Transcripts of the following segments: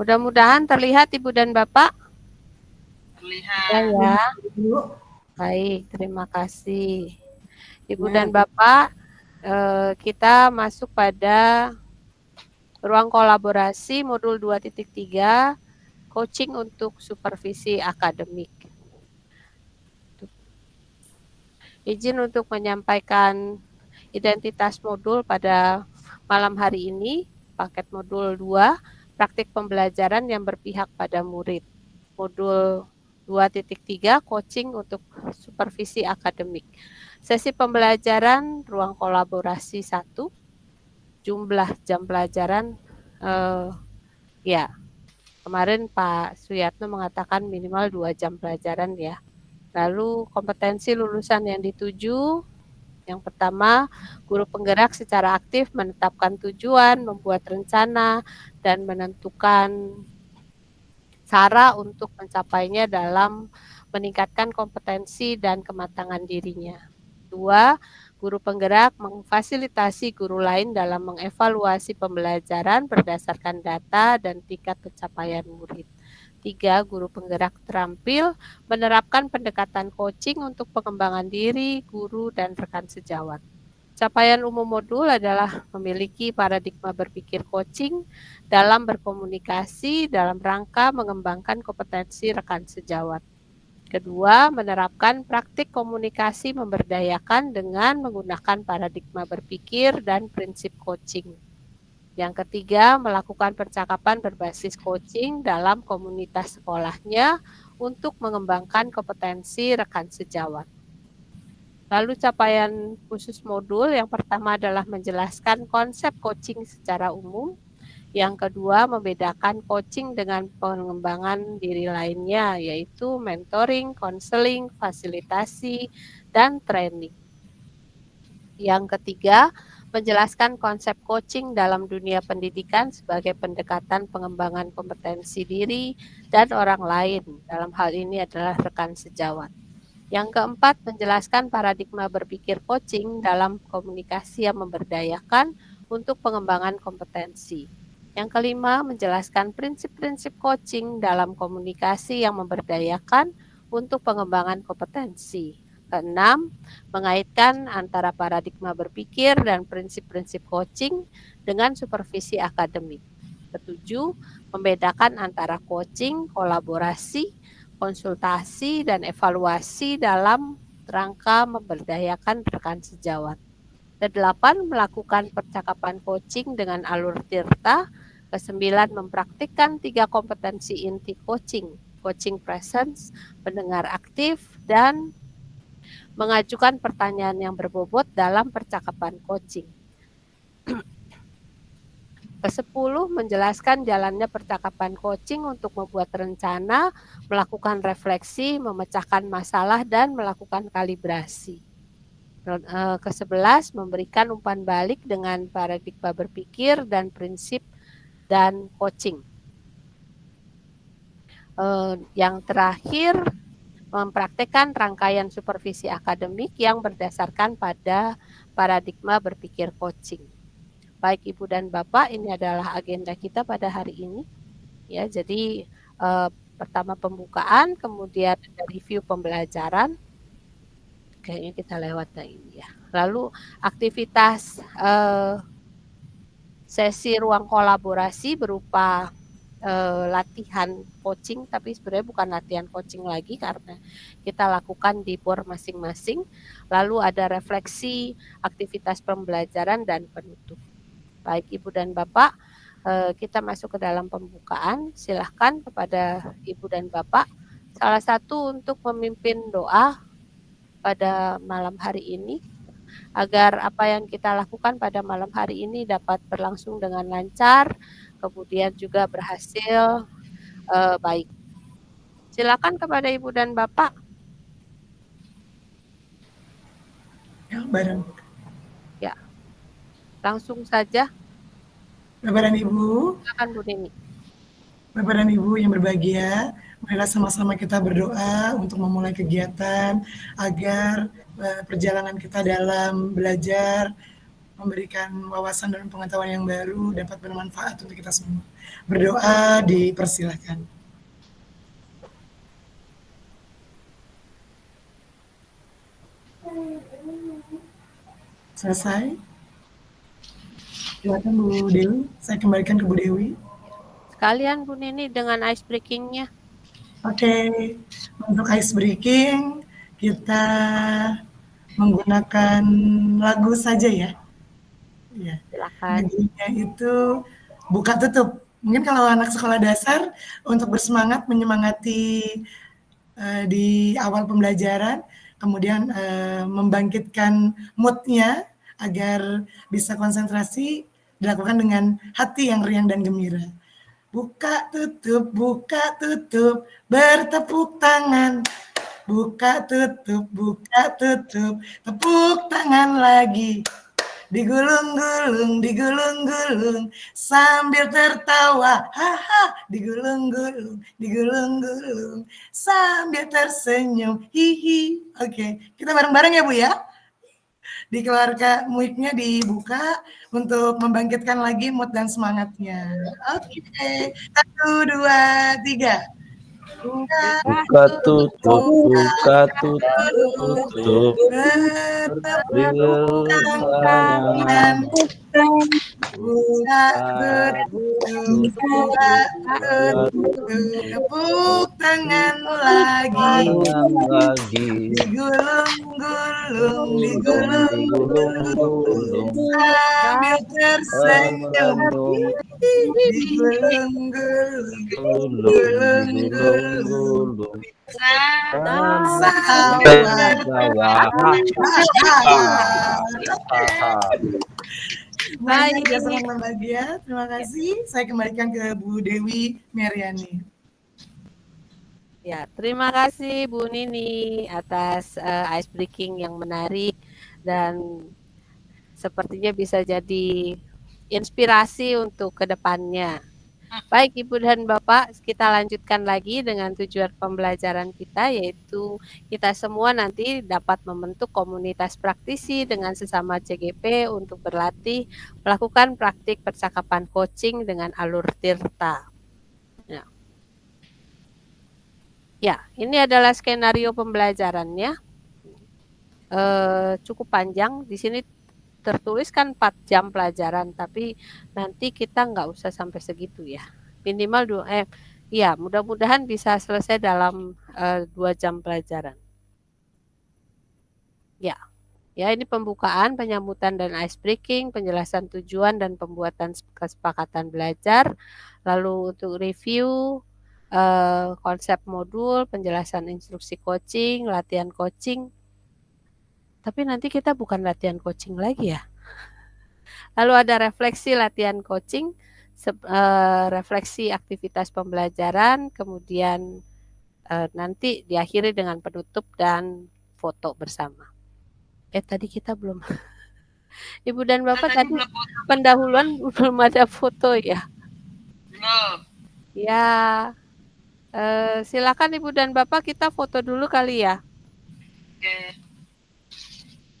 Mudah-mudahan terlihat Ibu dan Bapak. Terlihat. Ya. Baik, terima kasih. Ibu dan Bapak, kita masuk pada ruang kolaborasi modul 2.3, coaching untuk supervisi akademik. Izin untuk menyampaikan identitas modul pada malam hari ini, paket modul 2, praktik pembelajaran yang berpihak pada murid. Modul 2.3, coaching untuk supervisi akademik. Sesi pembelajaran ruang kolaborasi 1, jumlah jam pelajaran, ya, kemarin Pak Suyatno mengatakan minimal 2 jam pelajaran ya. Lalu kompetensi lulusan yang dituju, yang pertama, guru penggerak secara aktif menetapkan tujuan, membuat rencana, dan menentukan cara untuk mencapainya dalam meningkatkan kompetensi dan kematangan dirinya. 2, guru penggerak memfasilitasi guru lain dalam mengevaluasi pembelajaran berdasarkan data dan tingkat pencapaian murid. 3, guru penggerak terampil menerapkan pendekatan coaching untuk pengembangan diri, guru, dan rekan sejawat. Capaian umum modul adalah memiliki paradigma berpikir coaching dalam berkomunikasi dalam rangka mengembangkan kompetensi rekan sejawat. Kedua, menerapkan praktik komunikasi memberdayakan dengan menggunakan paradigma berpikir dan prinsip coaching. Yang ketiga, melakukan percakapan berbasis coaching dalam komunitas sekolahnya untuk mengembangkan kompetensi rekan sejawat. Lalu capaian khusus modul yang pertama adalah menjelaskan konsep coaching secara umum. Yang kedua, membedakan coaching dengan pengembangan diri lainnya, yaitu mentoring, konseling, fasilitasi, dan training. Yang ketiga, menjelaskan konsep coaching dalam dunia pendidikan sebagai pendekatan pengembangan kompetensi diri dan orang lain. Dalam hal ini adalah rekan sejawat. Yang keempat, menjelaskan paradigma berpikir coaching dalam komunikasi yang memberdayakan untuk pengembangan kompetensi. Yang kelima, menjelaskan prinsip-prinsip coaching dalam komunikasi yang memberdayakan untuk pengembangan kompetensi. Keenam, mengaitkan antara paradigma berpikir dan prinsip-prinsip coaching dengan supervisi akademik. Ketujuh, membedakan antara coaching, kolaborasi, konsultasi, dan evaluasi dalam rangka memberdayakan rekan sejawat. Kedelapan, melakukan percakapan coaching dengan alur tirta. Kesembilan, mempraktikkan 3 kompetensi inti coaching, coaching presence, mendengar aktif, dan mengajukan pertanyaan yang berbobot dalam percakapan coaching. Ke-10, menjelaskan jalannya percakapan coaching untuk membuat rencana, melakukan refleksi, memecahkan masalah, dan melakukan kalibrasi. Ke-11, memberikan umpan balik dengan paradigma berpikir dan prinsip dan coaching. Yang terakhir, mempraktekkan rangkaian supervisi akademik yang berdasarkan pada paradigma berpikir coaching. Baik Ibu dan Bapak, ini adalah agenda kita pada hari ini. Ya, jadi pertama pembukaan, kemudian ada review pembelajaran. Kayaknya kita lewat ini ya. Lalu aktivitas sesi ruang kolaborasi berupa latihan coaching, tapi sebenarnya bukan latihan coaching lagi karena kita lakukan di bor masing-masing. Lalu ada refleksi, aktivitas pembelajaran, dan penutup. Baik Ibu dan Bapak, kita masuk ke dalam pembukaan. Silahkan kepada Ibu dan Bapak, salah satu untuk memimpin doa pada malam hari ini, agar apa yang kita lakukan pada malam hari ini dapat berlangsung dengan lancar, kemudian juga berhasil baik. Silakan kepada Ibu dan Bapak. Ya, bareng. Ya, langsung saja. Bapak dan Ibu. Silakan Bu Nini. Bapak dan Ibu yang berbahagia, marilah sama-sama kita berdoa untuk memulai kegiatan agar perjalanan kita dalam belajar memberikan wawasan dan pengetahuan yang baru dapat bermanfaat untuk kita semua. Berdoa dipersilahkan. Selesai? Silakan Bu Dewi, saya kembalikan ke Bu Dewi. Sekalian Bu Nini dengan ice breaking-nya. Oke, untuk ice breaking kita menggunakan lagu saja ya. Ya. Silakan. Lagunya itu buka tutup. Mungkin kalau anak sekolah dasar untuk bersemangat menyemangati di awal pembelajaran, kemudian membangkitkan mood-nya agar bisa konsentrasi, dilakukan dengan hati yang riang dan gembira. Buka tutup, bertepuk tangan. Buka tutup, tepuk tangan lagi. Digulung-gulung, sambil tertawa, haha, digulung-gulung, sambil tersenyum, hihi. Oke, kita bareng-bareng ya Bu ya. Dikeluarkan mic-nya dibuka untuk membangkitkan lagi mood dan semangatnya. Oke, 1, 2, 3. Buka tutup, bertepuk tangan. Buka tutup, tepuk tangan lagi. Digulung-gulung, sambil tersenyum. Digulung-gulung, Baik, senang bahagia. Terima kasih. Saya kembalikan ke Bu Dewi Meriani. Ya, terima kasih Bu Nini atas ice breaking yang menarik dan sepertinya bisa jadi inspirasi untuk kedepannya. Baik Ibu dan Bapak, kita lanjutkan lagi dengan tujuan pembelajaran kita, yaitu kita semua nanti dapat membentuk komunitas praktisi dengan sesama CGP untuk berlatih melakukan praktik percakapan coaching dengan alur Tirta. Ya, ini adalah skenario pembelajarannya. Cukup panjang. Di sini tertulis kan 4 jam pelajaran, tapi nanti kita nggak usah sampai segitu ya. Minimal ya mudah-mudahan bisa selesai dalam 2 jam pelajaran. Ya, ini pembukaan, penyambutan dan ice breaking, penjelasan tujuan dan pembuatan kesepakatan belajar. Lalu untuk review konsep modul, penjelasan instruksi coaching, latihan coaching. Tapi nanti kita bukan latihan coaching lagi ya. Lalu ada refleksi latihan coaching, refleksi aktivitas pembelajaran, kemudian nanti diakhiri dengan penutup dan foto bersama. Tadi kita belum. Ibu dan Bapak tadi pendahuluan belum ada foto ya? Belum. Ya, silakan Ibu dan Bapak kita foto dulu kali ya. Oke.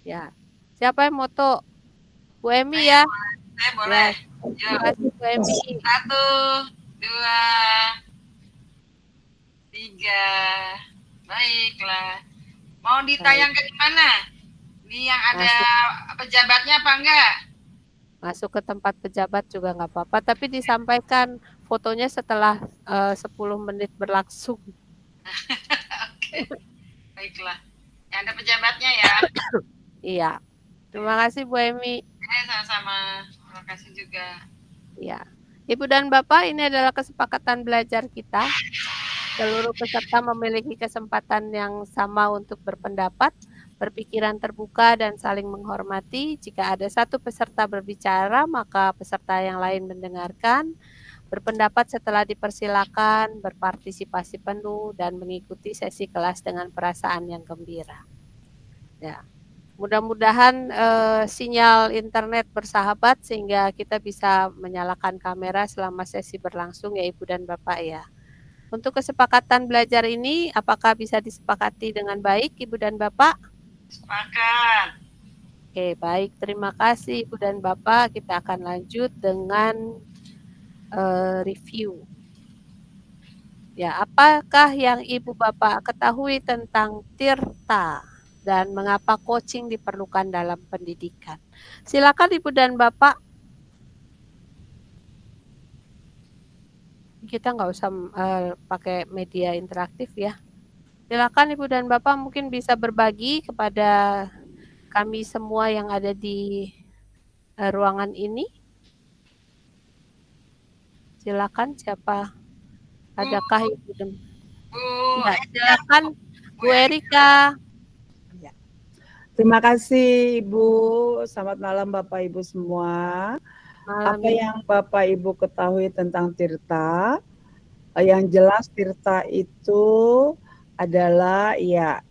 Ya, siapa yang foto? Bu Emi ya? Saya boleh. Terima kasih Bu Emi. 1, 2, 3. Baiklah. Mau ditayangkan di mana? Di yang ada pejabatnya apa enggak? Masuk ke tempat pejabat juga nggak apa-apa, tapi disampaikan fotonya setelah 10 menit berlangsung. Oke. Baiklah. Yang ada pejabatnya ya. Iya. Terima kasih Bu Emi. Sama-sama. Terima kasih juga. Ya. Ibu dan Bapak, ini adalah kesepakatan belajar kita. Seluruh peserta memiliki kesempatan yang sama untuk berpendapat, berpikiran terbuka, dan saling menghormati. Jika ada satu peserta berbicara, maka peserta yang lain mendengarkan, berpendapat setelah dipersilakan, berpartisipasi penuh, dan mengikuti sesi kelas dengan perasaan yang gembira. Ya. Mudah-mudahan sinyal internet bersahabat sehingga kita bisa menyalakan kamera selama sesi berlangsung ya Ibu dan Bapak ya. Untuk kesepakatan belajar ini, apakah bisa disepakati dengan baik Ibu dan Bapak? Sepakat. Oke, baik. Terima kasih Ibu dan Bapak. Kita akan lanjut dengan review. Ya, apakah yang Ibu Bapak ketahui tentang Tirta dan mengapa coaching diperlukan dalam pendidikan? Silakan Ibu dan Bapak. Kita nggak usah pakai media interaktif ya. Silakan Ibu dan Bapak mungkin bisa berbagi kepada kami semua yang ada di ruangan ini. Silakan siapa? Adakah Ibu dan ya, silakan Bu Erika. Terima kasih Ibu. Selamat malam Bapak Ibu semua. Malam Apa yang Bapak Ibu ketahui tentang Tirta? Yang jelas Tirta itu adalah ya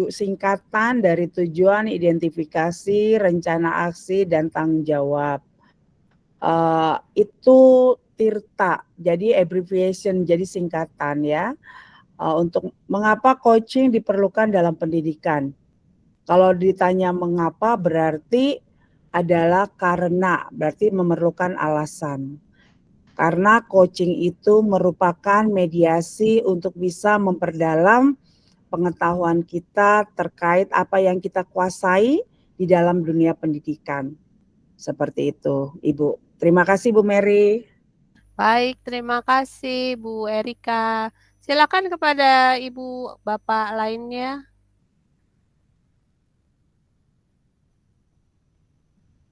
singkatan dari tujuan, identifikasi, rencana aksi, dan tanggung jawab. Itu Tirta, jadi abbreviation, jadi singkatan ya. Untuk mengapa coaching diperlukan dalam pendidikan. Kalau ditanya mengapa berarti adalah karena, berarti memerlukan alasan. Karena coaching itu merupakan mediasi untuk bisa memperdalam pengetahuan kita terkait apa yang kita kuasai di dalam dunia pendidikan. Seperti itu, Ibu. Terima kasih, Bu Mary. Baik, terima kasih Bu Erika. Silakan kepada Ibu Bapak lainnya.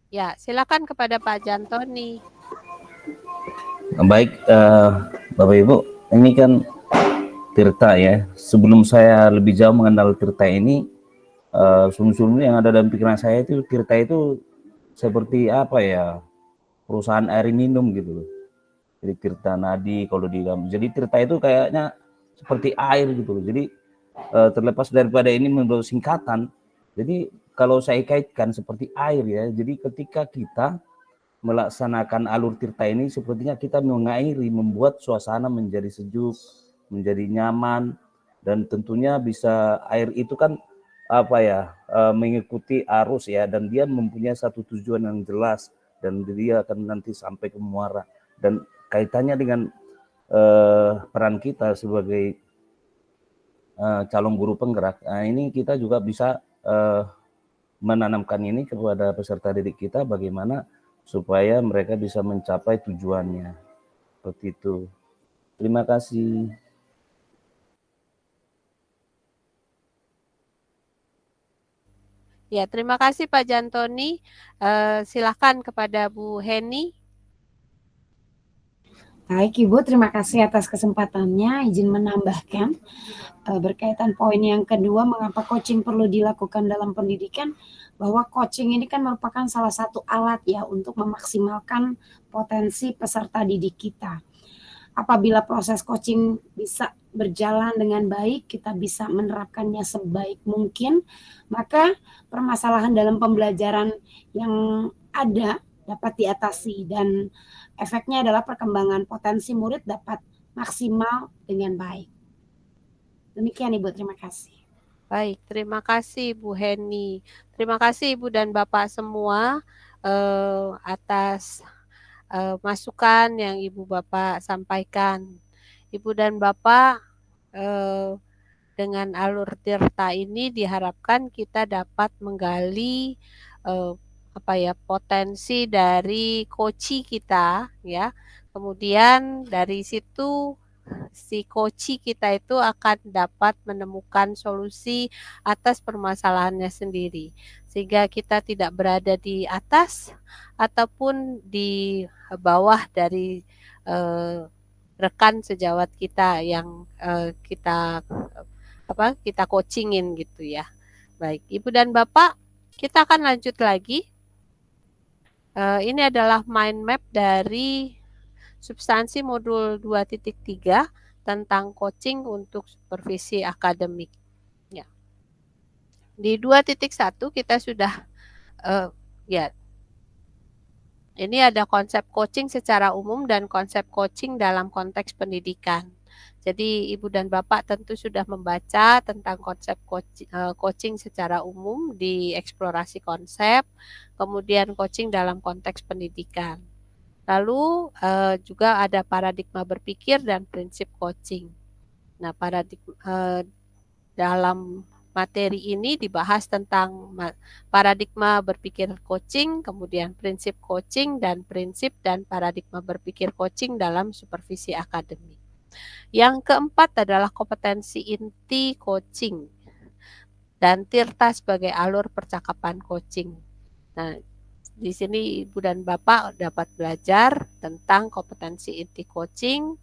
Ya, silakan kepada Pak Jantoni. Baik, Bapak Ibu, ini kan Tirta ya. Sebelum saya lebih jauh mengenal Tirta ini, sebelumnya yang ada dalam pikiran saya itu Tirta itu seperti apa ya, perusahaan air minum gitu loh. Jadi Tirta Nadi kalau di dalam. Jadi Tirta itu kayaknya seperti air gitu loh. Jadi terlepas daripada ini menurut singkatan. Jadi kalau saya kaitkan seperti air ya. Jadi ketika kita melaksanakan alur Tirta ini sepertinya kita mengairi, membuat suasana menjadi sejuk, menjadi nyaman, dan tentunya bisa air itu kan apa ya, mengikuti arus ya, dan dia mempunyai satu tujuan yang jelas dan dia akan nanti sampai ke muara. Dan kaitannya dengan peran kita sebagai calon guru penggerak, ini kita juga bisa menanamkan ini kepada peserta didik kita bagaimana supaya mereka bisa mencapai tujuannya. Seperti itu. Terima kasih. Ya, terima kasih Pak Jantoni. Silakan kepada Bu Heni. Baik Ibu, terima kasih atas kesempatannya. Izin menambahkan berkaitan poin yang kedua, mengapa coaching perlu dilakukan dalam pendidikan, bahwa coaching ini kan merupakan salah satu alat ya untuk memaksimalkan potensi peserta didik kita. Apabila proses coaching bisa berjalan dengan baik, kita bisa menerapkannya sebaik mungkin, maka permasalahan dalam pembelajaran yang ada dapat diatasi dan efeknya adalah perkembangan potensi murid dapat maksimal dengan baik. Demikian Ibu, terima kasih. Baik, terima kasih Bu Heni. Terima kasih Ibu dan Bapak semua atas masukan yang Ibu Bapak sampaikan. Ibu dan Bapak dengan alur Tirta ini diharapkan kita dapat menggali potensi dari coachi kita ya. Kemudian dari situ si coachi kita itu akan dapat menemukan solusi atas permasalahannya sendiri. Sehingga kita tidak berada di atas ataupun di bawah dari rekan sejawat kita yang kita coachingin gitu ya. Baik, Ibu dan Bapak, kita akan lanjut lagi. Ini adalah mind map dari substansi modul 2.3 tentang coaching untuk supervisi akademik. Ya. Di 2.1 kita sudah ini ada konsep coaching secara umum dan konsep coaching dalam konteks pendidikan. Jadi Ibu dan Bapak tentu sudah membaca tentang konsep coaching secara umum di eksplorasi konsep, kemudian coaching dalam konteks pendidikan. Lalu juga ada paradigma berpikir dan prinsip coaching. Nah, dalam materi ini dibahas tentang paradigma berpikir coaching, kemudian prinsip coaching, dan prinsip dan paradigma berpikir coaching dalam supervisi akademik. Yang keempat adalah kompetensi inti coaching dan Tirta sebagai alur percakapan coaching. Nah, di sini Ibu dan Bapak dapat belajar tentang kompetensi inti coaching,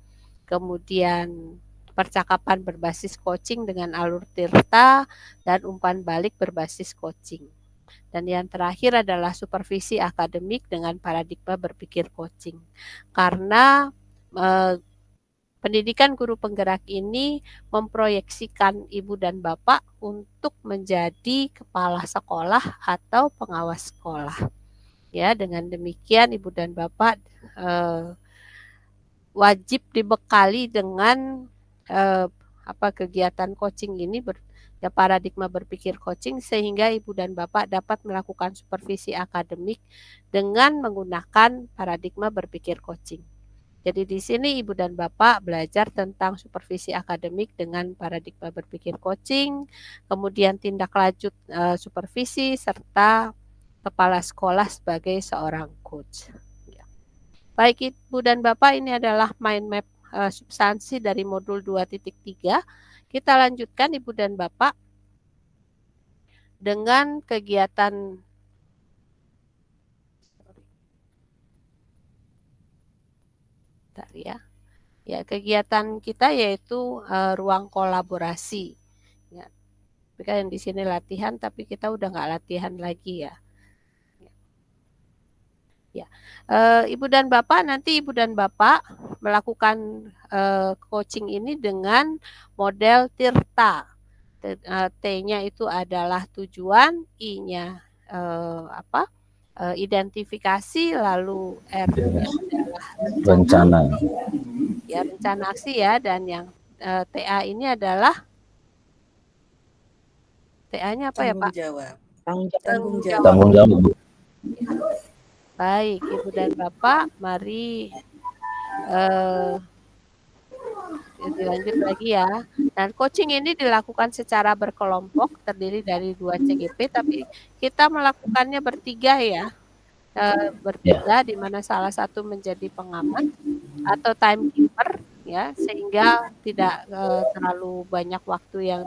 kemudian percakapan berbasis coaching dengan alur Tirta, dan umpan balik berbasis coaching. Dan yang terakhir adalah supervisi akademik dengan paradigma berpikir coaching. Karena pendidikan guru penggerak ini memproyeksikan Ibu dan Bapak untuk menjadi kepala sekolah atau pengawas sekolah. Ya, dengan demikian Ibu dan Bapak wajib dibekali dengan kegiatan coaching ini paradigma berpikir coaching, sehingga Ibu dan Bapak dapat melakukan supervisi akademik dengan menggunakan paradigma berpikir coaching. Jadi di sini Ibu dan Bapak belajar tentang supervisi akademik dengan paradigma berpikir coaching, kemudian tindak lanjut supervisi, serta kepala sekolah sebagai seorang coach. Baik Ibu dan Bapak, ini adalah mind map substansi dari modul 2.3. Kita lanjutkan Ibu dan Bapak dengan kegiatan kegiatan kita, yaitu ruang kolaborasi. Ya, kan di sini latihan, tapi kita udah nggak latihan lagi ya. Ya, Ibu dan Bapak, nanti Ibu dan Bapak melakukan coaching ini dengan model Tirta. T-nya itu adalah tujuan, I-nya identifikasi, lalu R-nya adalah rencana. Ya, rencana aksi ya, dan yang TA ini adalah TA-nya apa ya Pak? Tanggung jawab. Tanggung jawab, Bu. Baik, Ibu dan Bapak, mari dilanjut lagi ya. Dan coaching ini dilakukan secara berkelompok, terdiri dari 2 CGP, tapi kita melakukannya bertiga ya. Bertiga, di mana salah satu menjadi pengamat atau timekeeper ya, sehingga tidak terlalu banyak waktu yang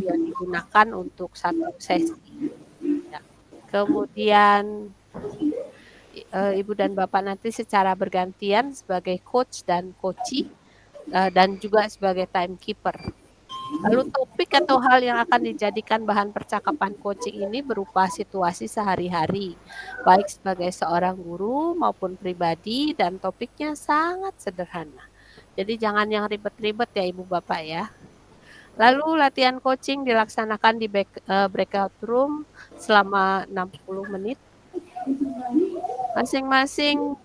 digunakan untuk satu sesi. Ya. Kemudian Ibu dan Bapak nanti secara bergantian sebagai coach dan coachee, dan juga sebagai timekeeper. Lalu topik atau hal yang akan dijadikan bahan percakapan coaching ini berupa situasi sehari-hari, baik sebagai seorang guru maupun pribadi, dan topiknya sangat sederhana. Jadi jangan yang ribet-ribet ya Ibu Bapak ya. Lalu latihan coaching dilaksanakan di breakout room selama 60 menit. Masing-masing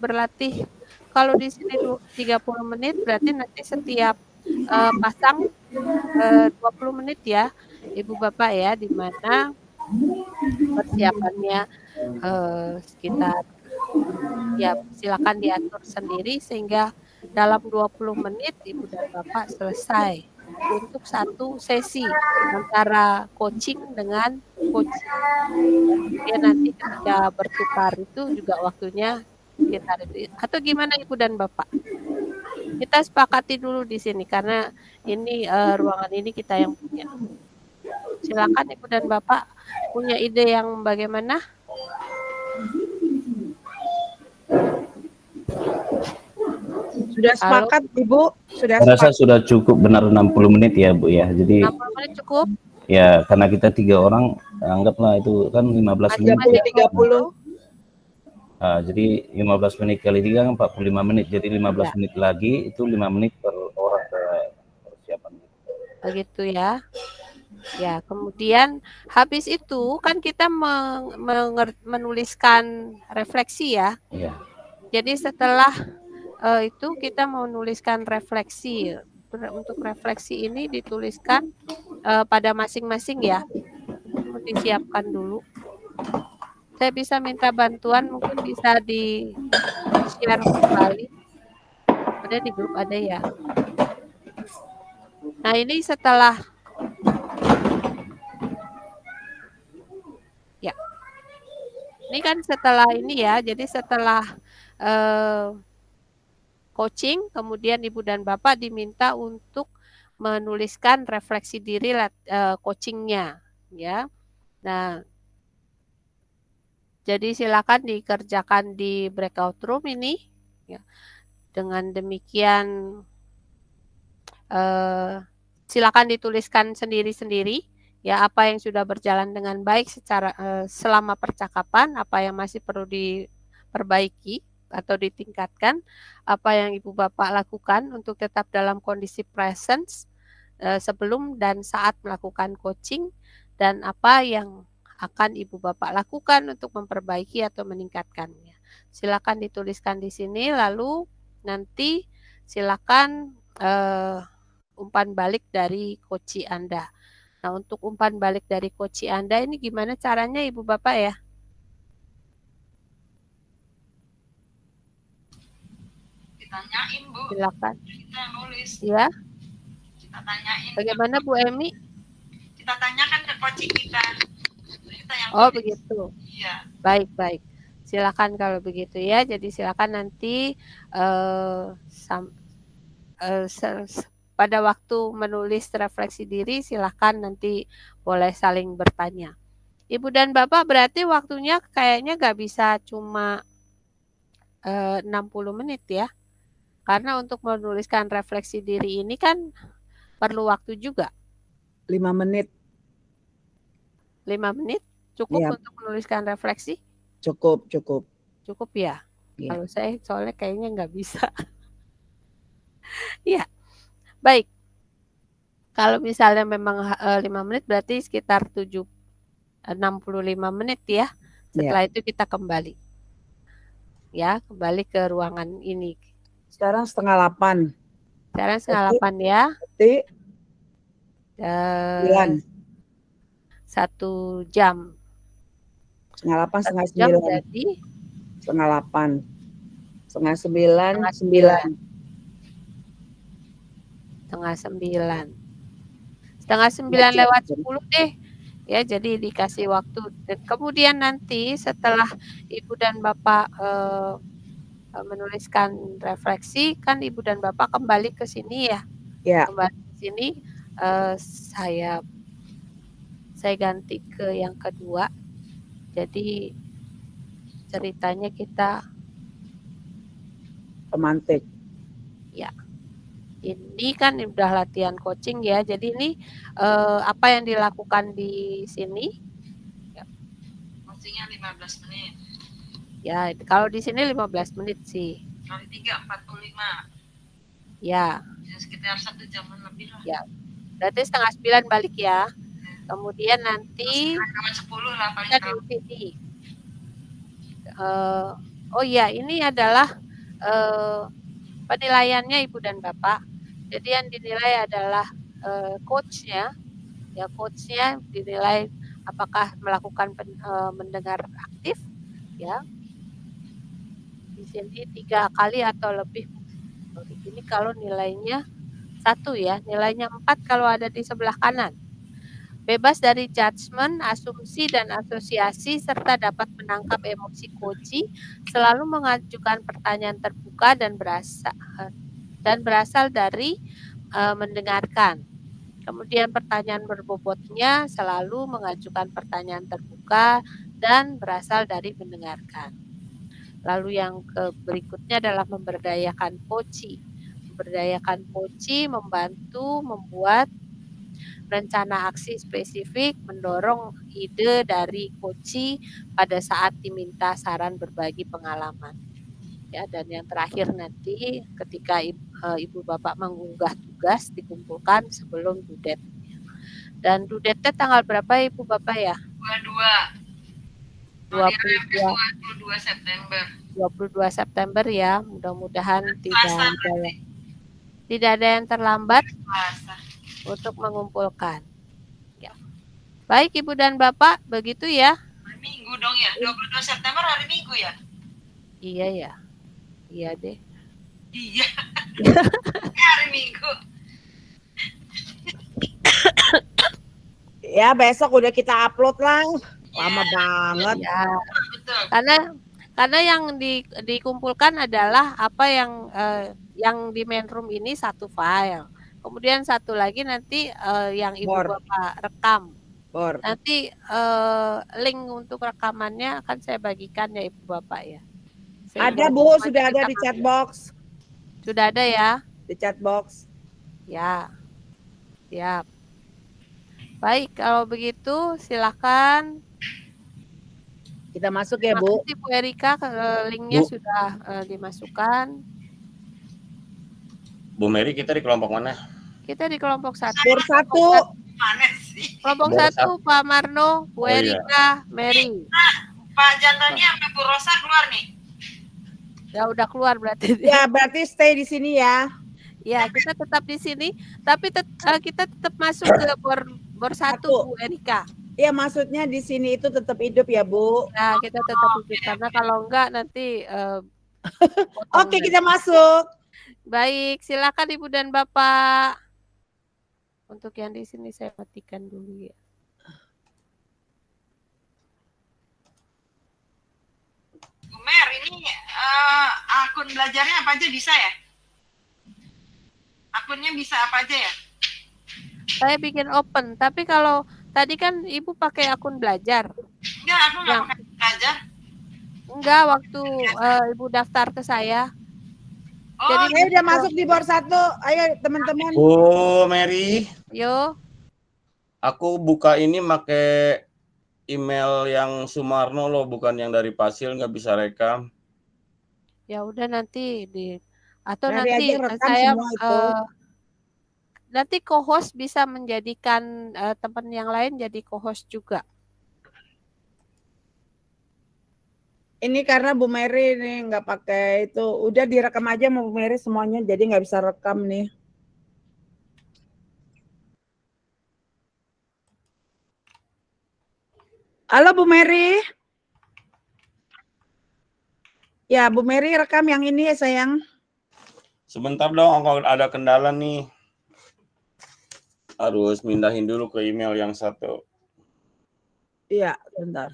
berlatih. Kalau di sini 30 menit, berarti nanti setiap pasang 20 menit ya Ibu Bapak ya, di mana persiapannya sekitar, ya silakan diatur sendiri, sehingga dalam 20 menit Ibu dan Bapak selesai untuk satu sesi antara coaching dengan coaching. Kemudian nanti ketika bertukar itu juga waktunya sekitar itu. Atau gimana Ibu dan Bapak? Kita sepakati dulu di sini, karena ini ruangan ini kita yang punya. Silakan Ibu dan Bapak, punya ide yang bagaimana? Sudah sepakat Ibu? Sudah Saya rasa sepakat. sudah cukup benar 60 menit ya Bu ya. Jadi 60 menit cukup? ya karena kita 3 orang, anggaplah itu kan 15 menit. 30. Jadi 15 menit kali 3 kan 45 menit. Jadi 15 menit lagi, itu 5 menit per orang persiapan. Begitu ya. Ya, kemudian habis itu kan kita menuliskan refleksi ya. Iya. Jadi setelah itu kita mau nuliskan refleksi. Untuk refleksi ini dituliskan pada masing-masing ya. Mau disiapkan dulu. Saya bisa minta bantuan, mungkin bisa di-share kembali. Ada di grup ada ya. Nah, ini setelah ya. Ini kan setelah ini ya. Jadi setelah coaching, kemudian Ibu dan Bapak diminta untuk menuliskan refleksi diri coachingnya ya. Nah, jadi silakan dikerjakan di breakout room ini ya. Dengan demikian silakan dituliskan sendiri-sendiri ya, apa yang sudah berjalan dengan baik secara selama percakapan, apa yang masih perlu diperbaiki atau ditingkatkan, apa yang Ibu Bapak lakukan untuk tetap dalam kondisi presence sebelum dan saat melakukan coaching, dan apa yang akan Ibu Bapak lakukan untuk memperbaiki atau meningkatkannya. Silakan dituliskan di sini, lalu nanti silakan umpan balik dari coach Anda. Nah, untuk umpan balik dari coach Anda ini gimana caranya Ibu Bapak ya? Ditanyain, Bu. Silakan. Kita nulis. Ya. Kita tanyain. Bagaimana Bu Emi? Kita tanyakan ke coaching kita. Kita yang Oh, tulis. begitu. Iya. Baik. Silakan kalau begitu ya. Jadi silakan nanti pada waktu menulis refleksi diri, silakan nanti boleh saling bertanya. Ibu dan Bapak berarti waktunya kayaknya nggak bisa cuma 60 menit ya. Karena untuk menuliskan refleksi diri ini kan perlu waktu juga. 5 menit. 5 menit cukup Ya. untuk menuliskan refleksi? Cukup. Cukup ya? Ya. Kalau saya soalnya kayaknya nggak bisa. Ya, baik. Kalau misalnya memang 5 menit berarti sekitar 65 menit ya. Setelah itu kita kembali. Ya, kembali ke ruangan ini. Sekarang 7:30. Sekarang 7:30 ya. Berarti 1 jam. 7:30, 1 jam 8:30. jadi 7:30. 8:30, 9. 8:30. 8:30 lewat 10 deh. Ya, jadi dikasih waktu. Dan kemudian nanti setelah Ibu dan Bapak menuliskan refleksi, kan Ibu dan Bapak kembali ke sini ya. Ya. Kembali ke sini, saya ganti ke yang kedua. Jadi ceritanya kita pemantik. Ya. Ini kan udah latihan coaching ya. Jadi ini apa yang dilakukan di sini? Ya. Coachingnya 15 menit. Ya, kalau di sini 15 menit sih. Kali 3, 45. Ya. Ya sekitar 1 jam lebih lah. Ya. Berarti 8:30 balik ya. Kemudian nanti 10 lah paling kita di sini. Oh iya, ini adalah penilaiannya Ibu dan Bapak. Jadi yang dinilai adalah coachnya. Ya, coachnya dinilai apakah melakukan mendengar aktif, ya. Di sini 3 kali atau lebih. Ini kalau nilainya 1 ya, nilainya 4 kalau ada di sebelah kanan. Bebas dari judgement, asumsi, dan asosiasi, serta dapat menangkap emosi coachee, selalu mengajukan pertanyaan terbuka dan berasal dari mendengarkan. Kemudian pertanyaan berbobotnya selalu mengajukan pertanyaan terbuka dan berasal dari mendengarkan. Lalu yang berikutnya adalah memberdayakan coachee. Memberdayakan coachee membantu membuat rencana aksi spesifik, mendorong ide dari coachee pada saat diminta saran berbagi pengalaman. Ya, dan yang terakhir nanti ketika Ibu Bapak mengunggah tugas dikumpulkan sebelum due date. Dan due date tanggal berapa Ibu Bapak ya? 22. 22 22 September. 22 September ya. Mudah-mudahan Selasa tidak ada yang terlambat Selasa. untuk mengumpulkan. Ya. Baik Ibu dan Bapak, begitu ya. Hari Minggu dong ya. 22 September hari Minggu ya? Iya ya. Iya deh. Iya. Hari Minggu. Ya besok udah kita upload lah. Lama banget. Ya. Betul. Karena yang dikumpulkan adalah apa yang di main room ini satu file. Kemudian satu lagi nanti yang Ibu Bor. Bapak rekam. Bor. Nanti link untuk rekamannya akan saya bagikan ya Ibu Bapak ya. Ada Bu, sudah ada di chat box. Sudah ada ya? Di chat box. Ya. Siap. Baik, kalau begitu silakan. Kita masuk ya Bu. Makasih Bu Erika, linknya Bu. sudah dimasukkan. Bu Mary, kita di kelompok mana? Kita di kelompok 1. Bor 1. Mana sih? Kelompok Bor 1 Pak Marno, Bu Oh, iya. Erika, Mary. Pak Jantoni sama Bu Rosa keluar nih. Ya udah keluar berarti. Ya berarti stay di sini ya. Ya, kita tetap di sini, tapi kita tetap masuk ke bor 1 Bu Erika. Ya maksudnya di sini itu tetap hidup ya Bu. Nah, kita tetap hidup karena kalau enggak nanti Oke, kita masuk. Baik, silakan Ibu dan Bapak. Untuk yang di sini saya matikan dulu ya. Bu Mer, ini akun belajarnya apa aja bisa ya? Akunnya bisa apa aja ya? Saya bikin open, tapi kalau tadi kan Ibu pakai akun belajar. Enggak, aku nggak pakai belajar. Enggak, waktu Ibu daftar ke saya. Oh, Jadi Saya udah masuk di bor 1. Ayo teman-teman. Bu Mary, Yo, aku buka ini pakai email yang Sumarno loh, bukan yang dari Pasil, nggak bisa rekam. ya udah nanti atau Nanti nanti aja rekam saya semua itu. nanti co-host bisa menjadikan teman yang lain jadi co-host juga. Ini karena Bu Mary nih nggak pakai itu. Udah direkam aja sama Bu Mary semuanya, jadi nggak bisa rekam nih. Halo Bu Mary. Ya Bu Mary rekam yang ini ya sayang. Sebentar dong, kalau ada kendala nih. Harus mindahin dulu ke email yang satu. Iya, bentar.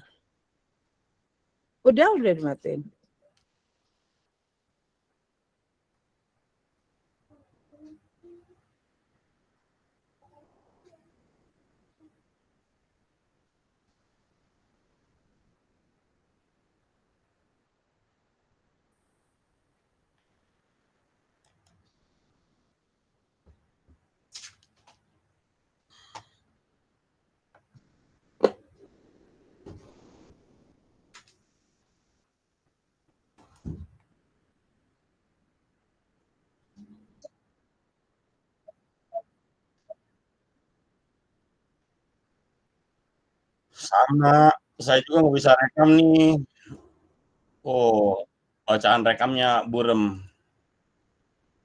Udah dimatiin. Sama, saya juga nggak bisa rekam nih. Oh, bacaan rekamnya burem.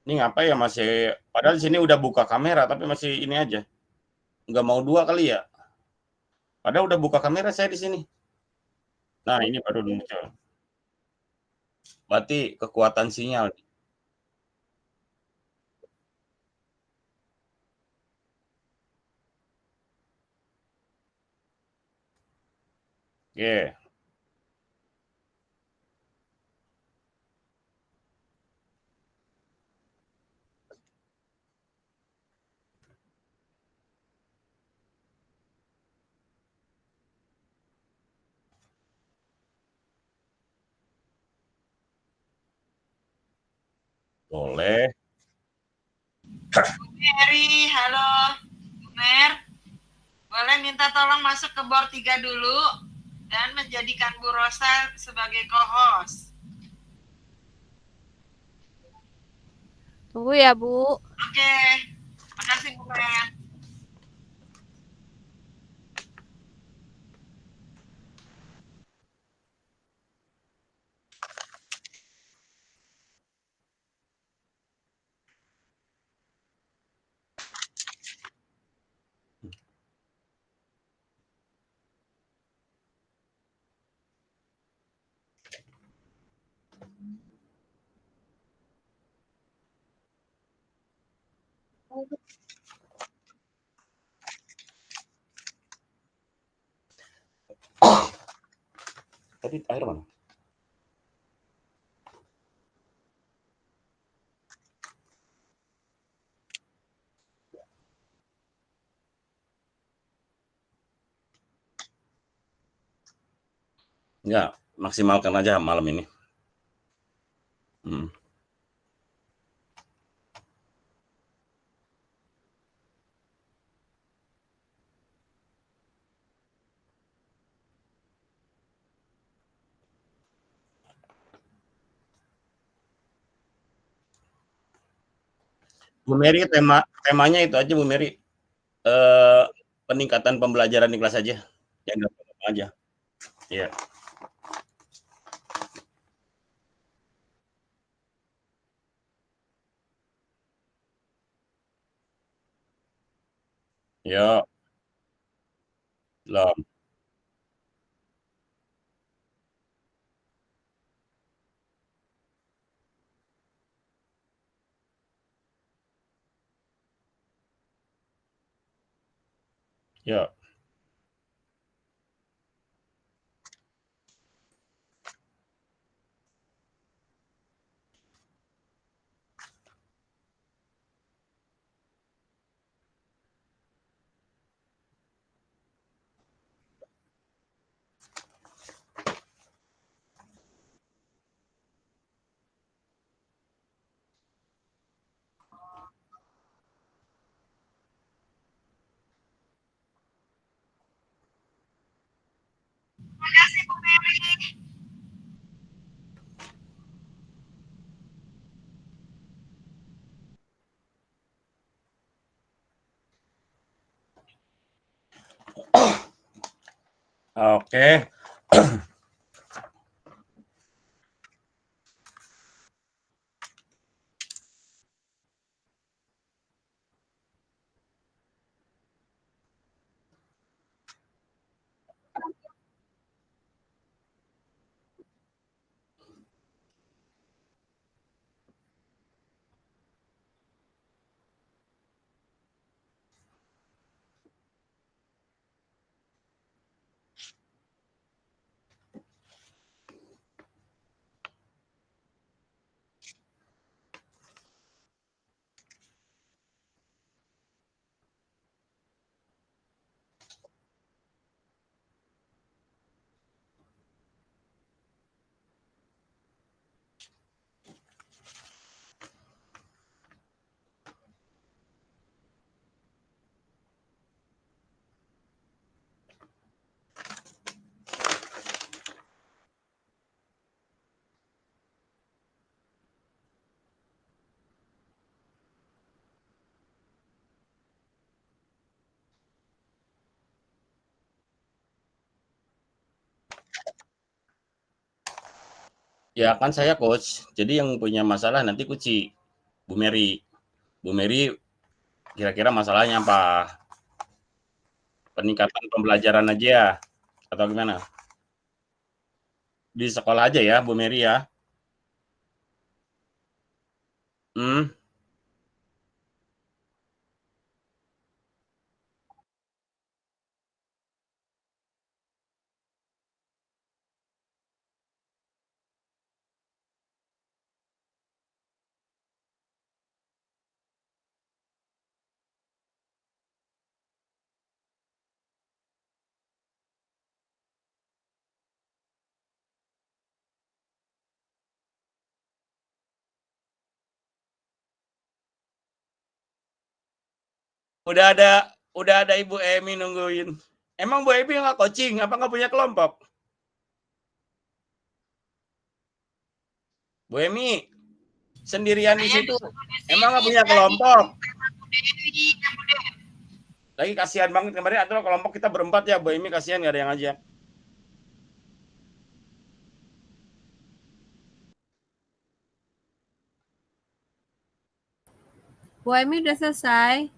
Ini ngapa ya masih, padahal di sini udah buka kamera, tapi masih ini aja. Nggak mau 2 kali ya. Padahal udah buka kamera saya di sini. Nah, ini baru muncul. Berarti kekuatan sinyal. Oke. Boleh. Mary, halo. Bu Mer, boleh minta tolong masuk ke bor 3 dulu dan menjadikan Bu Rosa sebagai co-host. Tunggu ya Bu. Oke, makasih Bu Mer. Tadi air mana? Ya, maksimalkan aja malam ini. Bu Mary, temanya itu aja Bu Mary, peningkatan pembelajaran di kelas aja, yang aja. Iya. Ya. Belum. Ya. Terima kasih Bu Mary. Oke. Ya kan saya coach, jadi yang punya masalah nanti Kuci, Bu Mary. Bu Mary kira-kira masalahnya apa? Peningkatan pembelajaran aja atau gimana? Di sekolah aja ya Bu Mary ya. Udah ada Ibu Emi nungguin. Emang Bu Emi nggak coaching? Apa nggak punya kelompok? Bu Emi sendirian di situ. Emang nggak punya kelompok? Lagi kasihan banget kemarin ada kelompok kita berempat ya, Bu Emi kasihan nggak ada yang ngajak. Bu Emi udah selesai.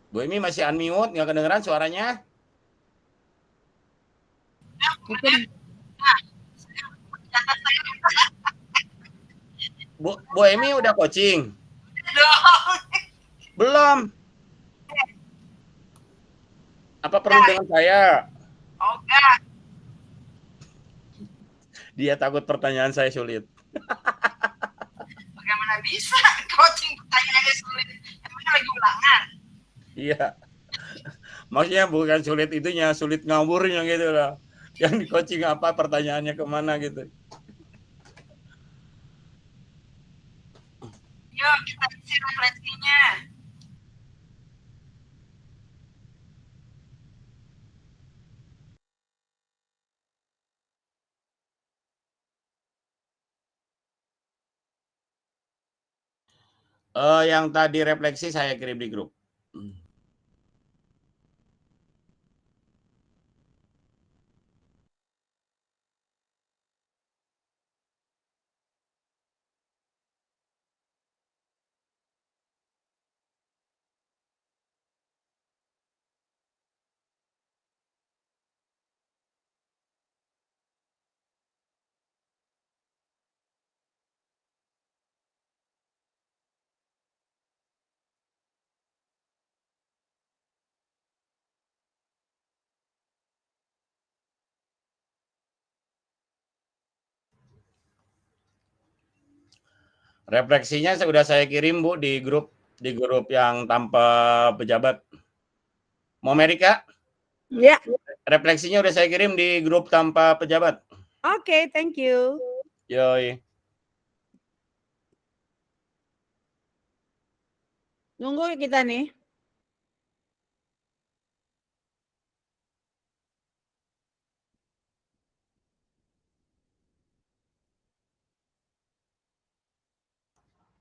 Bu Emi masih unmute, nggak kedengeran suaranya? Mungkin Bu Emi udah coaching? Dong. Belum. Apa perlu dengan saya? Oh enggak. Dia takut pertanyaan saya sulit. Bagaimana bisa coaching pertanyaannya sulit? Emang lagi ulangan? Iya. Maksudnya bukan sulit itunya, sulit ngawurnya gitu loh. Yang di coaching apa, pertanyaannya kemana gitu. Yuk kita isi refleksinya. Yang tadi refleksi saya kirim di grup. Refleksinya sudah saya kirim Bu di grup yang tanpa pejabat. Mau Amerika? Ya. Refleksinya udah saya kirim di grup tanpa pejabat. Oke, thank you. Yoi. Nunggu kita nih.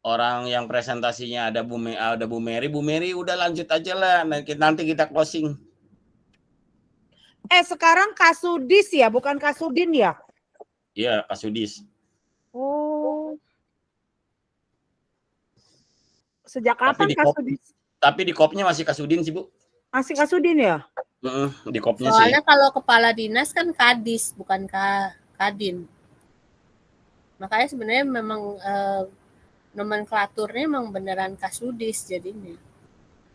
Orang yang presentasinya ada Bu Mary udah lanjut aja lah. Nanti kita closing. Sekarang Kasudis ya, bukan Kasudin ya? Iya, Kasudis. Oh. Sejak kapan Kasudis? Tapi di kopnya masih Kasudin sih, Bu. Masih Kasudin ya? Di kopnya sih. Soalnya kalau kepala dinas kan Kadis, bukan Kadin. Makanya sebenarnya memang nomenklaturnya memang beneran Kasudis jadinya.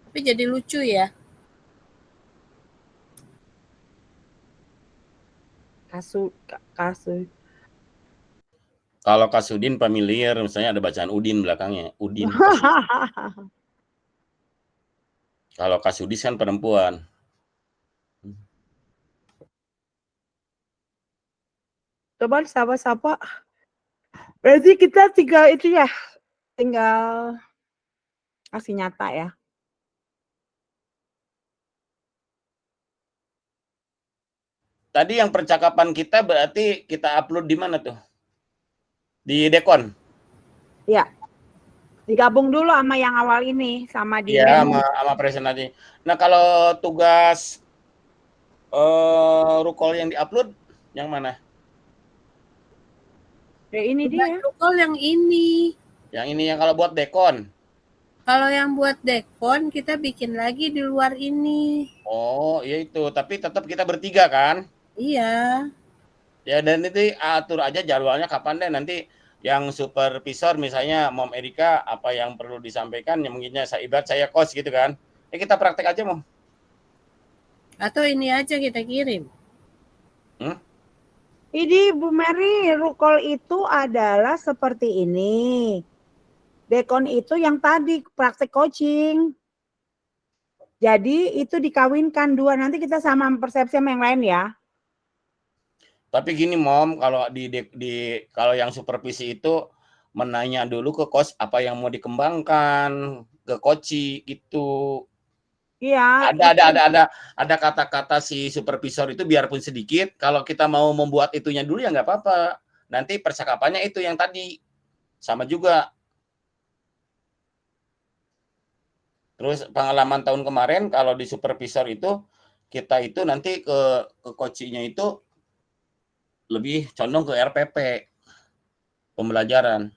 Tapi jadi lucu ya. Kalau Kasudin familiar, misalnya ada bacaan Udin belakangnya. Udin. Kalau Kasudis kan perempuan. Coba sapa-sapa. Berarti kita tinggal itu ya. Tinggal kasih nyata ya. Tadi yang percakapan kita berarti kita upload di mana tuh? Di Dekon? Iya. Digabung dulu sama yang awal ini. Sama di ya, sama presentasi. Nah kalau tugas Rukol yang diupload, yang mana? Ini dia. Rukol yang ini. Yang ini yang kalau buat Dekon. Kalau yang buat Dekon kita bikin lagi di luar ini. Oh, iya itu. Tapi tetap kita bertiga kan? Iya. Ya dan itu atur aja jadwalnya kapan deh nanti yang supervisor misalnya Mom Erika apa yang perlu disampaikan yang mungkinnya saya ibarat saya coach gitu kan. Kita praktek aja Mom. Atau ini aja kita kirim. Ini Bu Mary, Rukol itu adalah seperti ini. Dekon itu yang tadi praktek coaching. Jadi itu dikawinkan dua. Nanti kita sama persepsi sama yang lain ya. Tapi gini Mom, kalau kalau yang supervisi itu menanya dulu ke coach apa yang mau dikembangkan ke coach gitu. Iya. Ada kata-kata si supervisor itu biarpun sedikit, kalau kita mau membuat itunya dulu ya nggak apa-apa. Nanti percakapannya itu yang tadi sama juga. Terus pengalaman tahun kemarin kalau di supervisor itu kita itu nanti ke coaching-nya itu lebih condong ke RPP pembelajaran.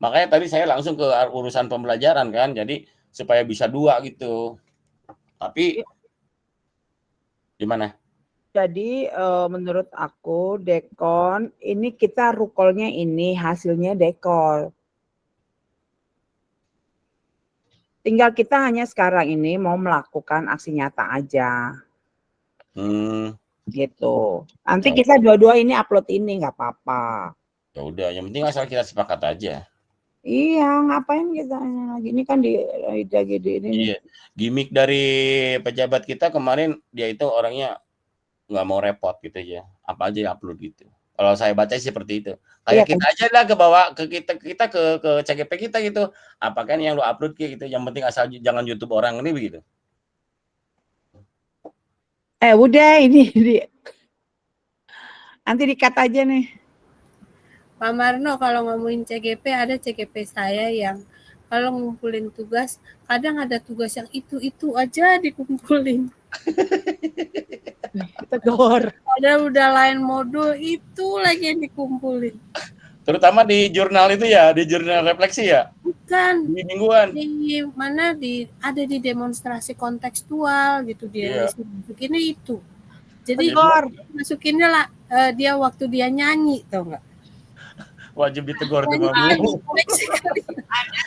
Makanya tadi saya langsung ke urusan pembelajaran kan, jadi supaya bisa dua gitu. Tapi gimana? Jadi menurut aku dekon ini kita rukolnya ini hasilnya dekol. Tinggal kita hanya sekarang ini mau melakukan aksi nyata aja. Gitu. Nanti Ya. kita dua-dua ini upload ini nggak apa-apa. Ya udah, yang penting asal kita sepakat aja. Iya, ngapain kita lagi ini kan di ini. Iya, gimmick dari pejabat kita kemarin dia itu orangnya nggak mau repot gitu ya, apa aja upload gitu. Kalau saya baca seperti itu. Iya Kayak kita kan? aja lah ke bawah ke kita ke CGP kita gitu. Apa kan yang lu upload kayak gitu, yang penting asal jangan YouTube orang ini begitu. Udah ini nanti di-cut aja nih. Pak Marno kalau ngomongin CGP, ada CGP saya yang kalau ngumpulin tugas, kadang ada tugas yang itu aja dikumpulin. Tegur. Padahal udah lain modul, itu lagi yang dikumpulin. Terutama di jurnal itu ya, di jurnal refleksi ya. Bukan. Di mingguan. Di mana ada di demonstrasi kontekstual gitu dia masukinnya itu. Jadi masukinnya lah dia waktu dia nyanyi, tau nggak? Wajib ditegur tuh Mami.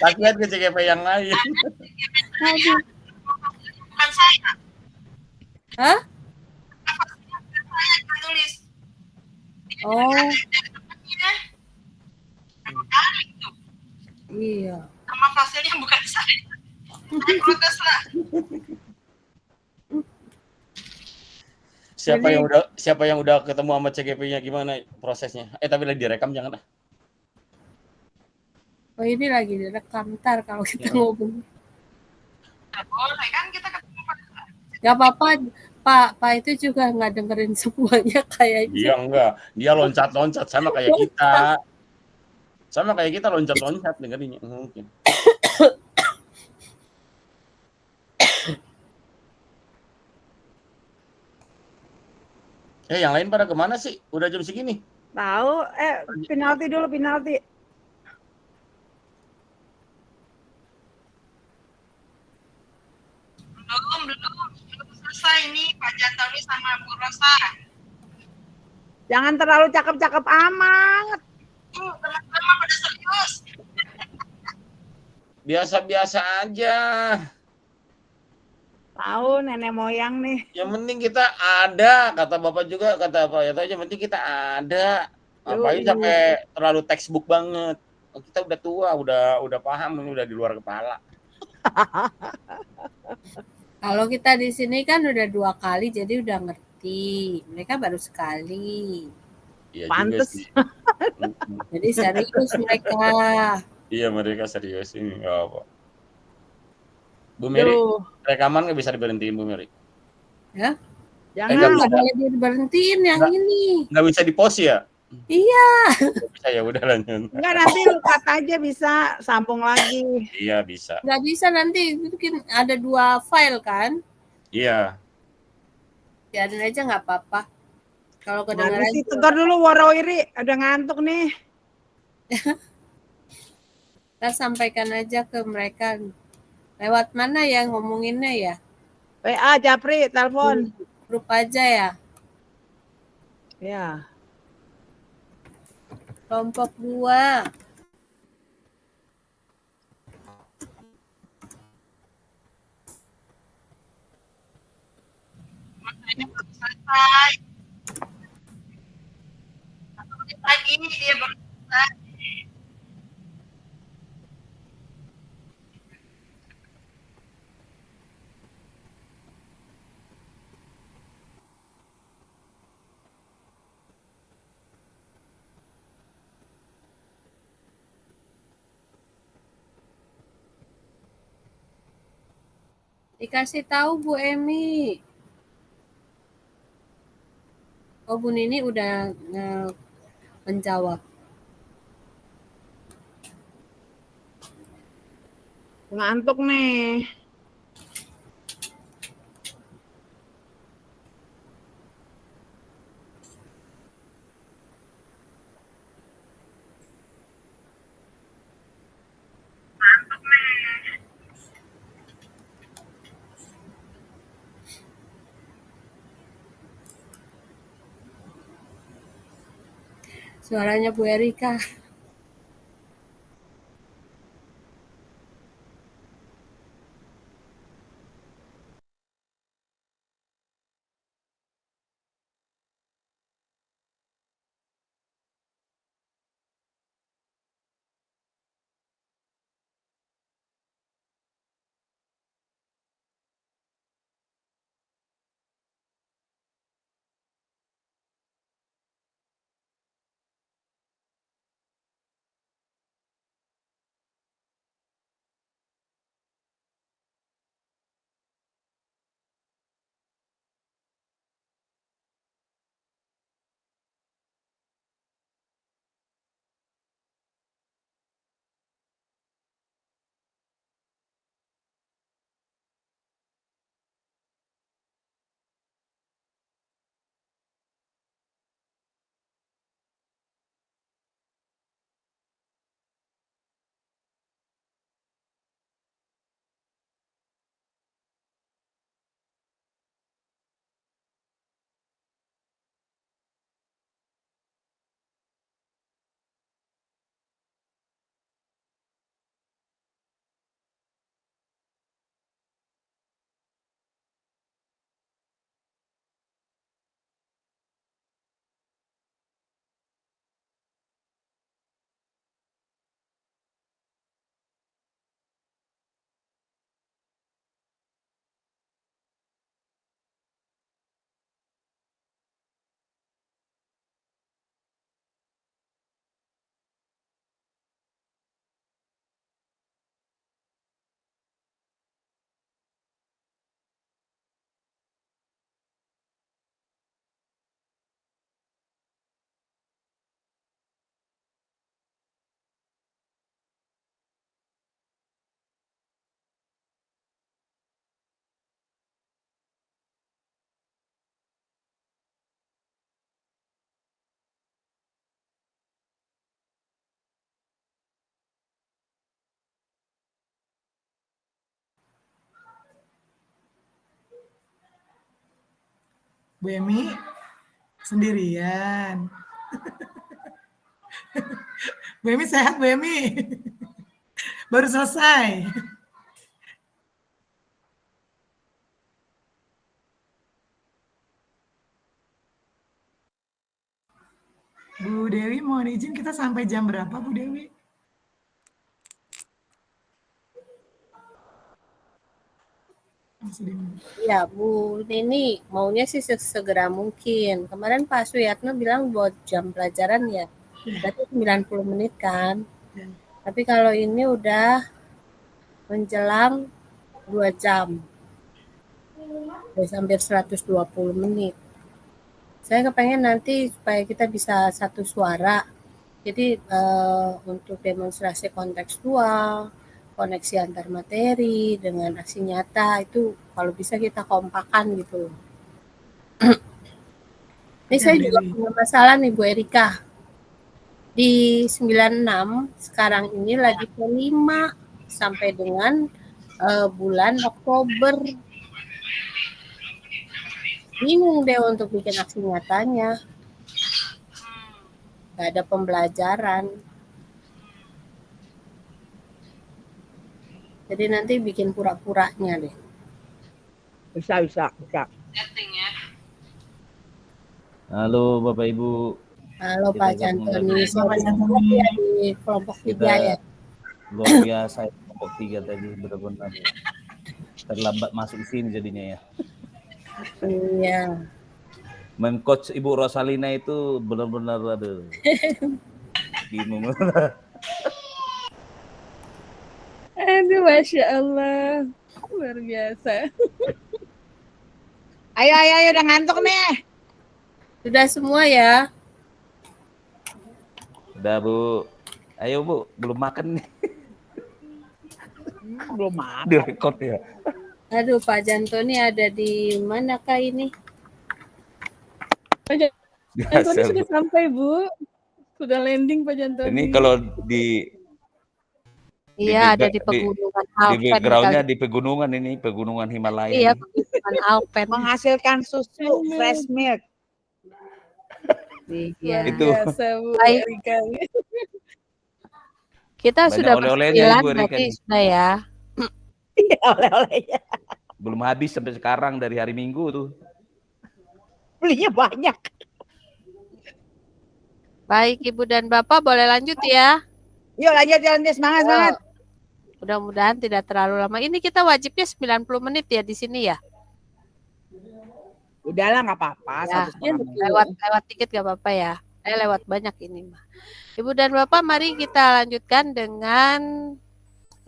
Kasihan ke CGP yang lain. Bukan saya. Hah? Saya tulis. Oh. Iya. Nama fasilnya bukan saya. Saya protes lah. Siapa yang udah ketemu sama CGP-nya gimana prosesnya? Tapi lagi direkam jangan lah. Oh ini lagi direkam, ntar kalau kita ngomong. Boleh kan kita ketemu. Gak apa-apa, Pak itu juga nggak dengerin semuanya kayaknya. Iya enggak, dia loncat-loncat sama kayak kita. Sama kayak kita loncat-loncat dengerinnya mungkin. Yang lain pada kemana sih? Udah jam segini. Tahu, penalti dulu, penalti. Belum selesai nih Pak Jantoni sama Bu Rosa. Jangan terlalu cakep-cakep amat. Teman-teman pada serius. Biasa-biasa aja. Tahu nenek moyang nih. Yang penting kita ada, kata Bapak juga, kata Pak Yato, yang penting kita ada. Apalagi sampai terlalu textbook banget. Kita udah tua, udah paham, ini udah di luar kepala. Kalau kita di sini kan udah 2 kali, jadi udah ngerti. Mereka baru sekali. Iya Pantes. juga sih. Jadi serius mereka. Iya mereka serius ini nggak apa. Bu Mary, rekaman nggak bisa diberhentiin Bu Mary? Ya? Jangan. Nggak boleh diberhentiin yang ini. Nggak bisa di-pause ya? Iya. Nggak bisa ya udah lanjut. Enggak, nanti lu cut aja bisa sambung lagi. Iya bisa. Nggak bisa nanti mungkin ada 2 file kan? Iya. Biarin aja nggak apa-apa. Kalau kedengeran Mana sih tegur dulu Warowiri, udah ngantuk nih. kita sampaikan aja ke mereka. Lewat mana ya ngomonginnya ya? WA Japri, telepon. Grup aja ya? Ya. Kelompok 2. Ini belum selesai. 1 menit lagi dia baru selesai. Dikasih tahu Bu Emi. Oh Bu Nini udah menjawab. Ngantuk nih. Suaranya Bu Erika. Bu Emi sendirian. Bu Emi sehat, Bu Emi? Baru selesai. Bu Dewi mohon izin kita sampai jam berapa Bu Dewi? Ya Bu Nini, maunya sih segera mungkin. Kemarin Pak Suyatno bilang buat jam pelajaran ya, berarti 90 menit kan. Tapi kalau ini udah menjelang 2 jam. Udah hampir 120 menit. Saya kepengen nanti supaya kita bisa satu suara. Jadi untuk demonstrasi kontekstual, koneksi antar materi dengan aksi nyata itu kalau bisa kita kompakan gitu loh. Ini saya juga punya masalah nih Bu Erika. Di 96 sekarang ini lagi ke-5 sampai dengan bulan Oktober. Bingung deh untuk bikin aksi nyatanya. Gak ada pembelajaran. Jadi nanti bikin pura-puranya deh. Bisa. Setting ya. Halo Bapak Ibu. Halo Pak Jantoni, Bapak Jantoni ya di kelompok 3 ya. Luar biasa kelompok 3 tadi benar-benar terlambat masuk sini jadinya ya. Iya. Men-coach Ibu Rosalina itu benar-benar aduh. Bingung. Aduh, Masya Allah. Luar biasa. Ayo, udah ngantuk nih. Sudah semua ya? Udah Bu. Ayo Bu, belum makan nih. Belum makan. Direkod ya. Aduh, Pak Jantoni ada di manakah ini? Pak Jantoni sudah sampai, Bu. Sudah landing Pak Jantoni. Ini kalau di Iya, ada di pegunungan Alpen. Di background-nya di pegunungan ini, pegunungan Himalaya. Iya, pegunungan Alpen. Menghasilkan susu fresh milk. Iya. Luar Itu. biasa Bu Baik. Erika. Kita Banyak sudah oleh-olehnya bersembilan Ibu Erika berarti nih. sudah ya. Oleh-olehnya. Belum habis sampai sekarang dari hari Minggu tuh. Belinya banyak. Baik Ibu dan Bapak boleh lanjut ya. Yuk lanjut, semangat, semangat. Mudah-mudahan tidak terlalu lama. Ini kita wajibnya 90 menit ya di sini ya. Udahlah nggak apa-apa. Ya, 1,5 menit. lewat dikit gak apa-apa ya. Lewat banyak ini mah. Ibu dan Bapak mari kita lanjutkan dengan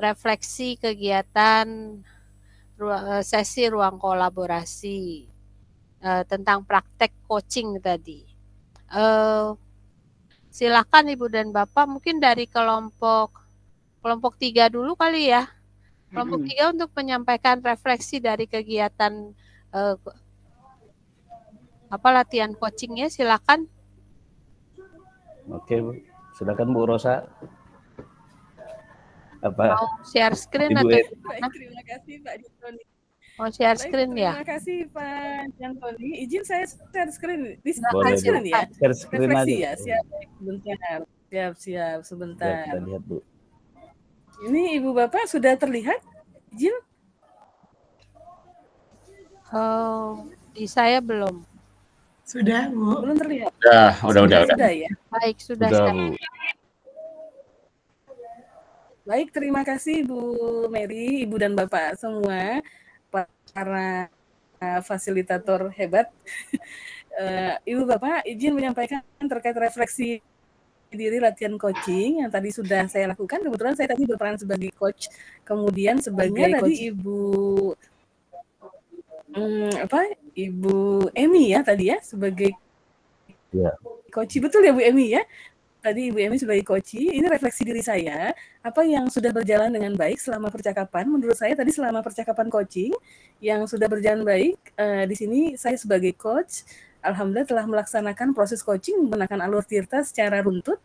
refleksi kegiatan sesi ruang kolaborasi tentang praktek coaching tadi. Silakan Ibu dan Bapak mungkin dari kelompok 3 dulu kali ya. Kelompok 3 untuk menyampaikan refleksi dari kegiatan latihan coachingnya, silakan. Oke, Bu. Silakan Bu Rosa. Apa? Mau share screen Ibu atau Baik, terima kasih Pak Jantoni. mau share Baik, screen ya? terima kasih Pak Jantoni. Izin saya share screen. Boleh, Screen Bu. ya? Share screen Refleksi aja. ya? Siap, sebentar. Siap, Ya, sebentar. kita lihat, Bu. Ini Ibu Bapak sudah terlihat? Izin? Di saya belum. Sudah, Bu. Belum terlihat? Udah. Sudah ya? Baik, sudah. Sudah, Bu. Baik, terima kasih Bu Mary, Ibu dan Bapak semua, para fasilitator hebat. Ibu Bapak, izin menyampaikan terkait refleksi diri latihan coaching yang tadi sudah saya lakukan. Kebetulan saya tadi berperan sebagai coach, kemudian sebagai tadi Ibu Emi ya tadi ya sebagai coach. Betul ya Bu Emi ya? Tadi Ibu Emi sebagai coach, ini refleksi diri saya, apa yang sudah berjalan dengan baik selama percakapan. Menurut saya tadi selama percakapan coaching yang sudah berjalan baik, di sini saya sebagai coach, alhamdulillah telah melaksanakan proses coaching menggunakan alur tirta secara runtut.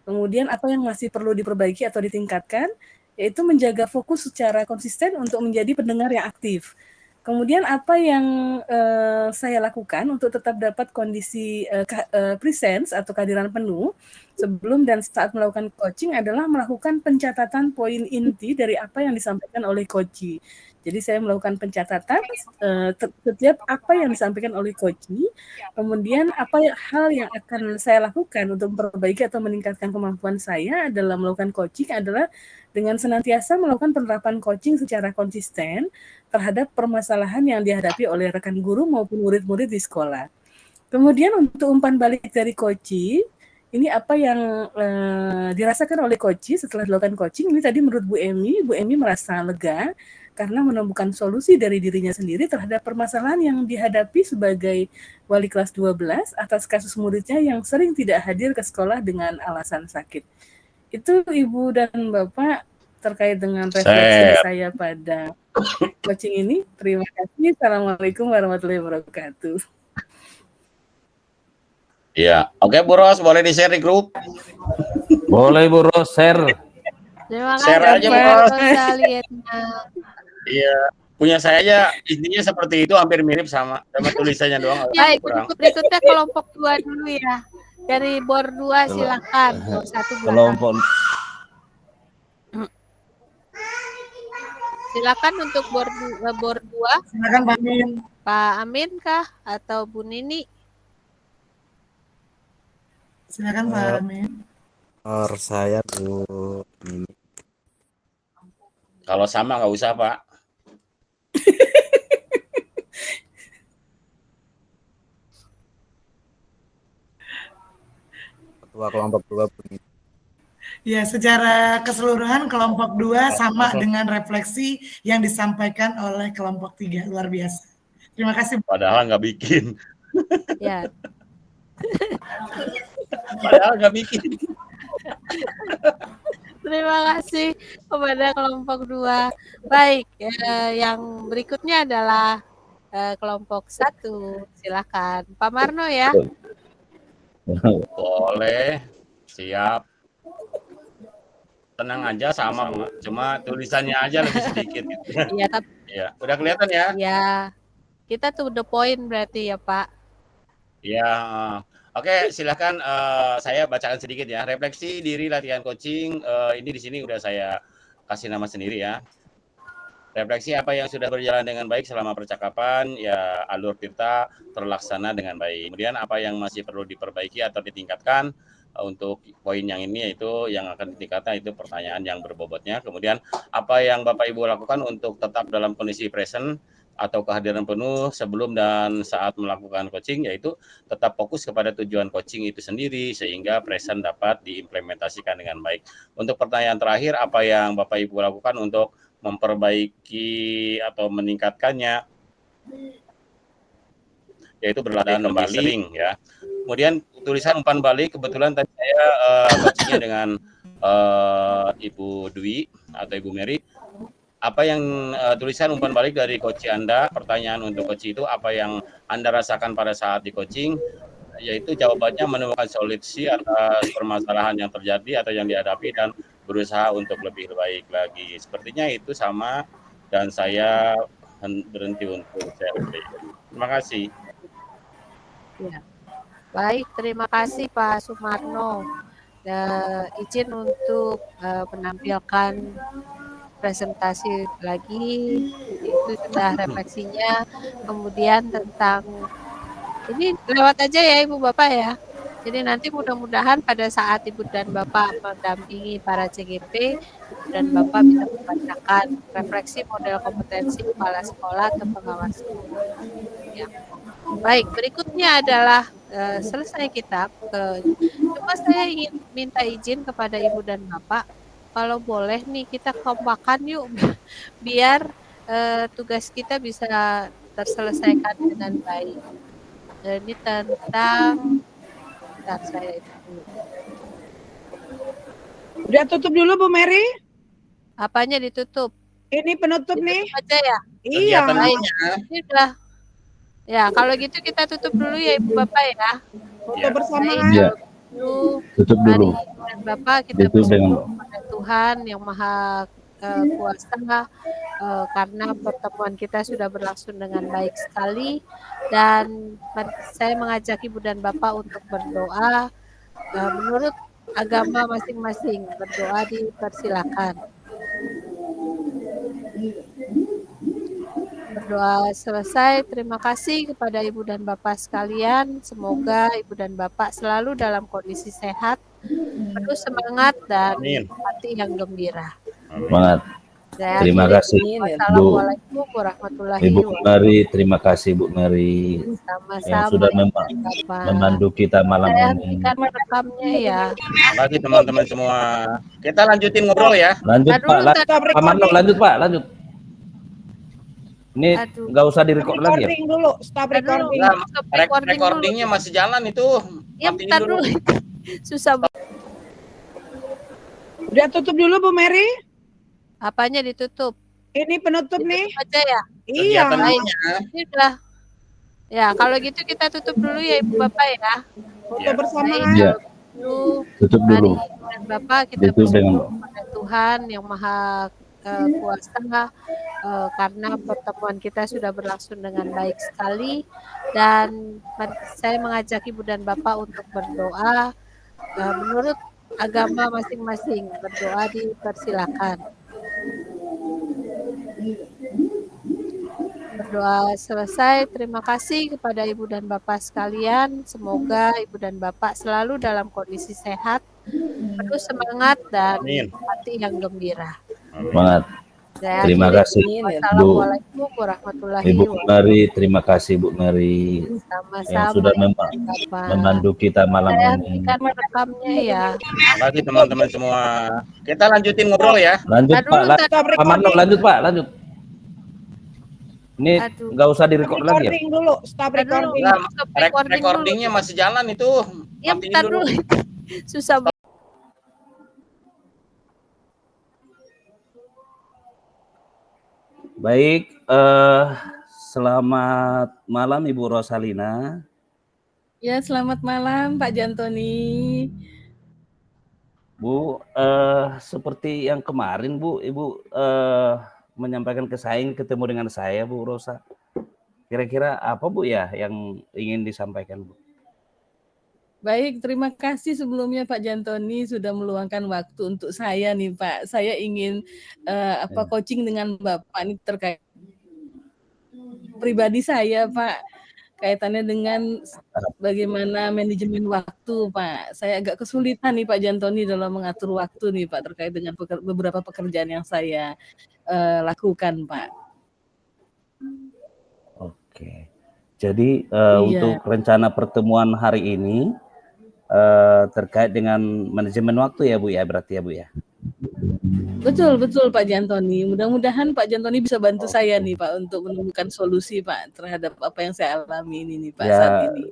Kemudian apa yang masih perlu diperbaiki atau ditingkatkan, yaitu menjaga fokus secara konsisten untuk menjadi pendengar yang aktif. Kemudian apa yang saya lakukan untuk tetap dapat kondisi presence atau kehadiran penuh sebelum dan saat melakukan coaching adalah melakukan pencatatan poin inti dari apa yang disampaikan oleh coach. Jadi saya melakukan pencatatan setiap apa yang disampaikan oleh coach. Kemudian apa hal yang akan saya lakukan untuk memperbaiki atau meningkatkan kemampuan saya dalam melakukan coaching adalah dengan senantiasa melakukan penerapan coaching secara konsisten terhadap permasalahan yang dihadapi oleh rekan guru maupun murid-murid di sekolah. Kemudian untuk umpan balik dari coach, ini apa yang dirasakan oleh coach setelah dilakukan coaching. Ini tadi menurut Bu Emi merasa lega karena menemukan solusi dari dirinya sendiri terhadap permasalahan yang dihadapi sebagai wali kelas 12 atas kasus muridnya yang sering tidak hadir ke sekolah dengan alasan sakit. Itu Ibu dan Bapak terkait dengan refleksi saya pada coaching ini. Terima kasih. Assalamualaikum warahmatullahi wabarakatuh. Iya, oke Bu Ros, boleh di-share di grup? Boleh Bu Ros, share. Terima kasih. Share aja, Bu Ros. Iya, punya saya aja intinya seperti itu, hampir mirip sama tulisannya doang. Ya, berikutnya kelompok 2 dulu ya. Dari bor 2 silakan. Bor 1 Kelompok silakan untuk bor 2. Silakan Pak Amin. Pak Amin kah atau Bu Nini? Silakan Pak Amin. Saya Bu Nini. Kalau sama nggak usah Pak. Ketua kelompok 2 Bu Nini. Ya, secara keseluruhan kelompok 2 sama dengan refleksi yang disampaikan oleh kelompok 3. Luar biasa. Terima kasih. Padahal nggak bikin. Ya. Padahal nggak bikin. Terima kasih kepada kelompok 2. Baik, yang berikutnya adalah kelompok 1. Silakan Pak Marno ya. Boleh, siap. Tenang aja sama, cuma tulisannya aja lebih sedikit. Iya, tapi ya, udah kelihatan ya? Ya, kita to the point berarti ya Pak. Ya, Oke, silakan saya bacakan sedikit ya. Refleksi diri latihan coaching, ini di sini udah saya kasih nama sendiri ya. Refleksi apa yang sudah berjalan dengan baik selama percakapan, ya alur Tirta terlaksana dengan baik. Kemudian apa yang masih perlu diperbaiki atau ditingkatkan, untuk poin yang ini yaitu yang akan ditingkatkan itu pertanyaan yang berbobotnya. Kemudian apa yang Bapak Ibu lakukan untuk tetap dalam kondisi present atau kehadiran penuh sebelum dan saat melakukan coaching, yaitu tetap fokus kepada tujuan coaching itu sendiri sehingga present dapat diimplementasikan dengan baik. Untuk pertanyaan terakhir, apa yang Bapak Ibu lakukan untuk memperbaiki atau meningkatkannya, yaitu berlatih kembali sering ya. Kemudian tulisan umpan balik, kebetulan tadi saya coachingnya dengan Ibu Dwi atau Ibu Mary. Apa yang tulisan umpan balik dari coach Anda, pertanyaan untuk coach itu apa yang Anda rasakan pada saat di coaching, yaitu jawabannya menemukan solusi atas permasalahan yang terjadi atau yang dihadapi dan berusaha untuk lebih baik lagi. Sepertinya itu sama dan saya berhenti untuk sharing. Terima kasih. Ya. Baik, terima kasih Pak Sumarno. Izin untuk menampilkan presentasi lagi, itu sudah refleksinya. Kemudian tentang ini lewat aja ya Ibu Bapak ya. Jadi nanti mudah-mudahan pada saat Ibu dan Bapak mendampingi para CGP, Ibu dan Bapak bisa membacakan refleksi model kompetensi kepala sekolah atau pengawas sekolah. Ya. Baik, berikutnya adalah selesai kita. Coba saya ingin minta izin kepada Ibu dan Bapak, kalau boleh nih kita kompakan yuk, biar tugas kita bisa terselesaikan dengan baik. Ini tentang, bentar saya itu dulu. Udah tutup dulu Bu Mary? Apanya ditutup? Ini penutup Ditutup nih. aja ya? Iya. Baik, ini udah. Ya, kalau gitu kita tutup dulu ya Ibu Bapak ya. Foto bersama. Ya. Tutup dulu. Dan Bapak kita Tutup dengan bersyukur kepada Tuhan yang Maha Kuasa, karena pertemuan kita sudah berlangsung dengan baik sekali, dan saya mengajak Ibu dan Bapak untuk berdoa menurut agama masing-masing. Berdoa dipersilakan. Berdoa selesai. Terima kasih kepada Ibu dan Bapak sekalian. Semoga Ibu dan Bapak selalu dalam kondisi sehat, penuh semangat, dan hati yang gembira. Semangat. Terima kasih Assalamualaikum warahmatullahi Ibu Mary, terima kasih Bu Mary yang sudah memandu kita malam ini. Merekamnya ya. Terima kasih teman-teman semua. Kita lanjutin ngobrol ya. Lanjut Pak, Pak Marno, lanjut Pak, lanjut. Ini nggak usah direcord lagi ya? Recording dulu, stop recording. Recordingnya masih jalan itu. Ya, bentar dulu. Susah. Udah tutup dulu Bu Mary? Apanya ditutup? Ini penutup ditutup nih. Aja ya? Iya. Ini udah. Ya, kalau gitu kita tutup dulu ya Ibu Bapak ya. Foto bersama. Iya. Tutup dulu. Dan Bapak kita bersyukur kepada Tuhan yang Maha Kuasa, karena pertemuan kita sudah berlangsung dengan baik sekali, dan saya mengajak Ibu dan Bapak untuk berdoa menurut agama masing-masing. Berdoa dipersilakan. Berdoa selesai. Terima kasih kepada Ibu dan Bapak sekalian. Semoga Ibu dan Bapak selalu dalam kondisi sehat, penuh semangat, dan hati yang gembira. Semangat. Terima kasih Assalamualaikum warahmatullahi Ibu Mary, terima kasih Bu Mary yang sudah memandu kita malam ini. Merekamnya ya. Terima kasih teman-teman semua. Kita lanjutin ngobrol ya. Lanjut Pak, Pak Marno, lanjut Pak, lanjut. Ini nggak usah direcord lagi ya? Recording dulu, stop recording. Recordingnya masih jalan itu. Ya, bentar dulu. Susah. Baik, selamat malam Ibu Rosalina. Ya, selamat malam Pak Jantoni. Bu, seperti yang kemarin Bu, Ibu menyampaikan ke saya, ketemu dengan saya Bu Rosa. Kira-kira apa Bu ya yang ingin disampaikan Bu? Baik, terima kasih sebelumnya Pak Jantoni sudah meluangkan waktu untuk saya nih Pak. Saya ingin coaching dengan Bapak ini terkait pribadi saya Pak, kaitannya dengan bagaimana manajemen waktu Pak. Saya agak kesulitan nih Pak Jantoni dalam mengatur waktu nih Pak terkait dengan beberapa pekerjaan yang saya lakukan Pak. Oke. Jadi Iya. untuk rencana pertemuan hari ini terkait dengan manajemen waktu ya Bu ya, berarti ya Bu ya? Betul Pak Jantoni. Mudah-mudahan Pak Jantoni bisa bantu saya nih Pak untuk menemukan solusi Pak terhadap apa yang saya alami ini nih Pak saat ini.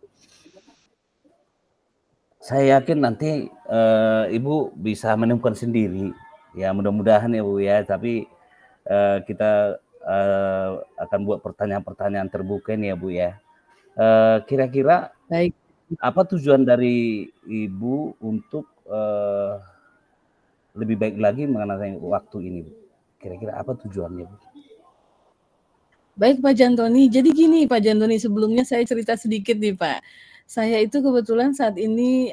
Saya yakin nanti Ibu bisa menemukan sendiri. Ya mudah-mudahan ya Bu ya. Tapi kita akan buat pertanyaan-pertanyaan terbuka nih ya Bu ya. Kira-kira baik, apa tujuan dari Ibu untuk lebih baik lagi mengenai waktu ini Bu? Kira-kira apa tujuannya Bu? Baik Pak Jantoni, jadi gini Pak Jantoni, sebelumnya saya cerita sedikit nih Pak. Saya itu kebetulan saat ini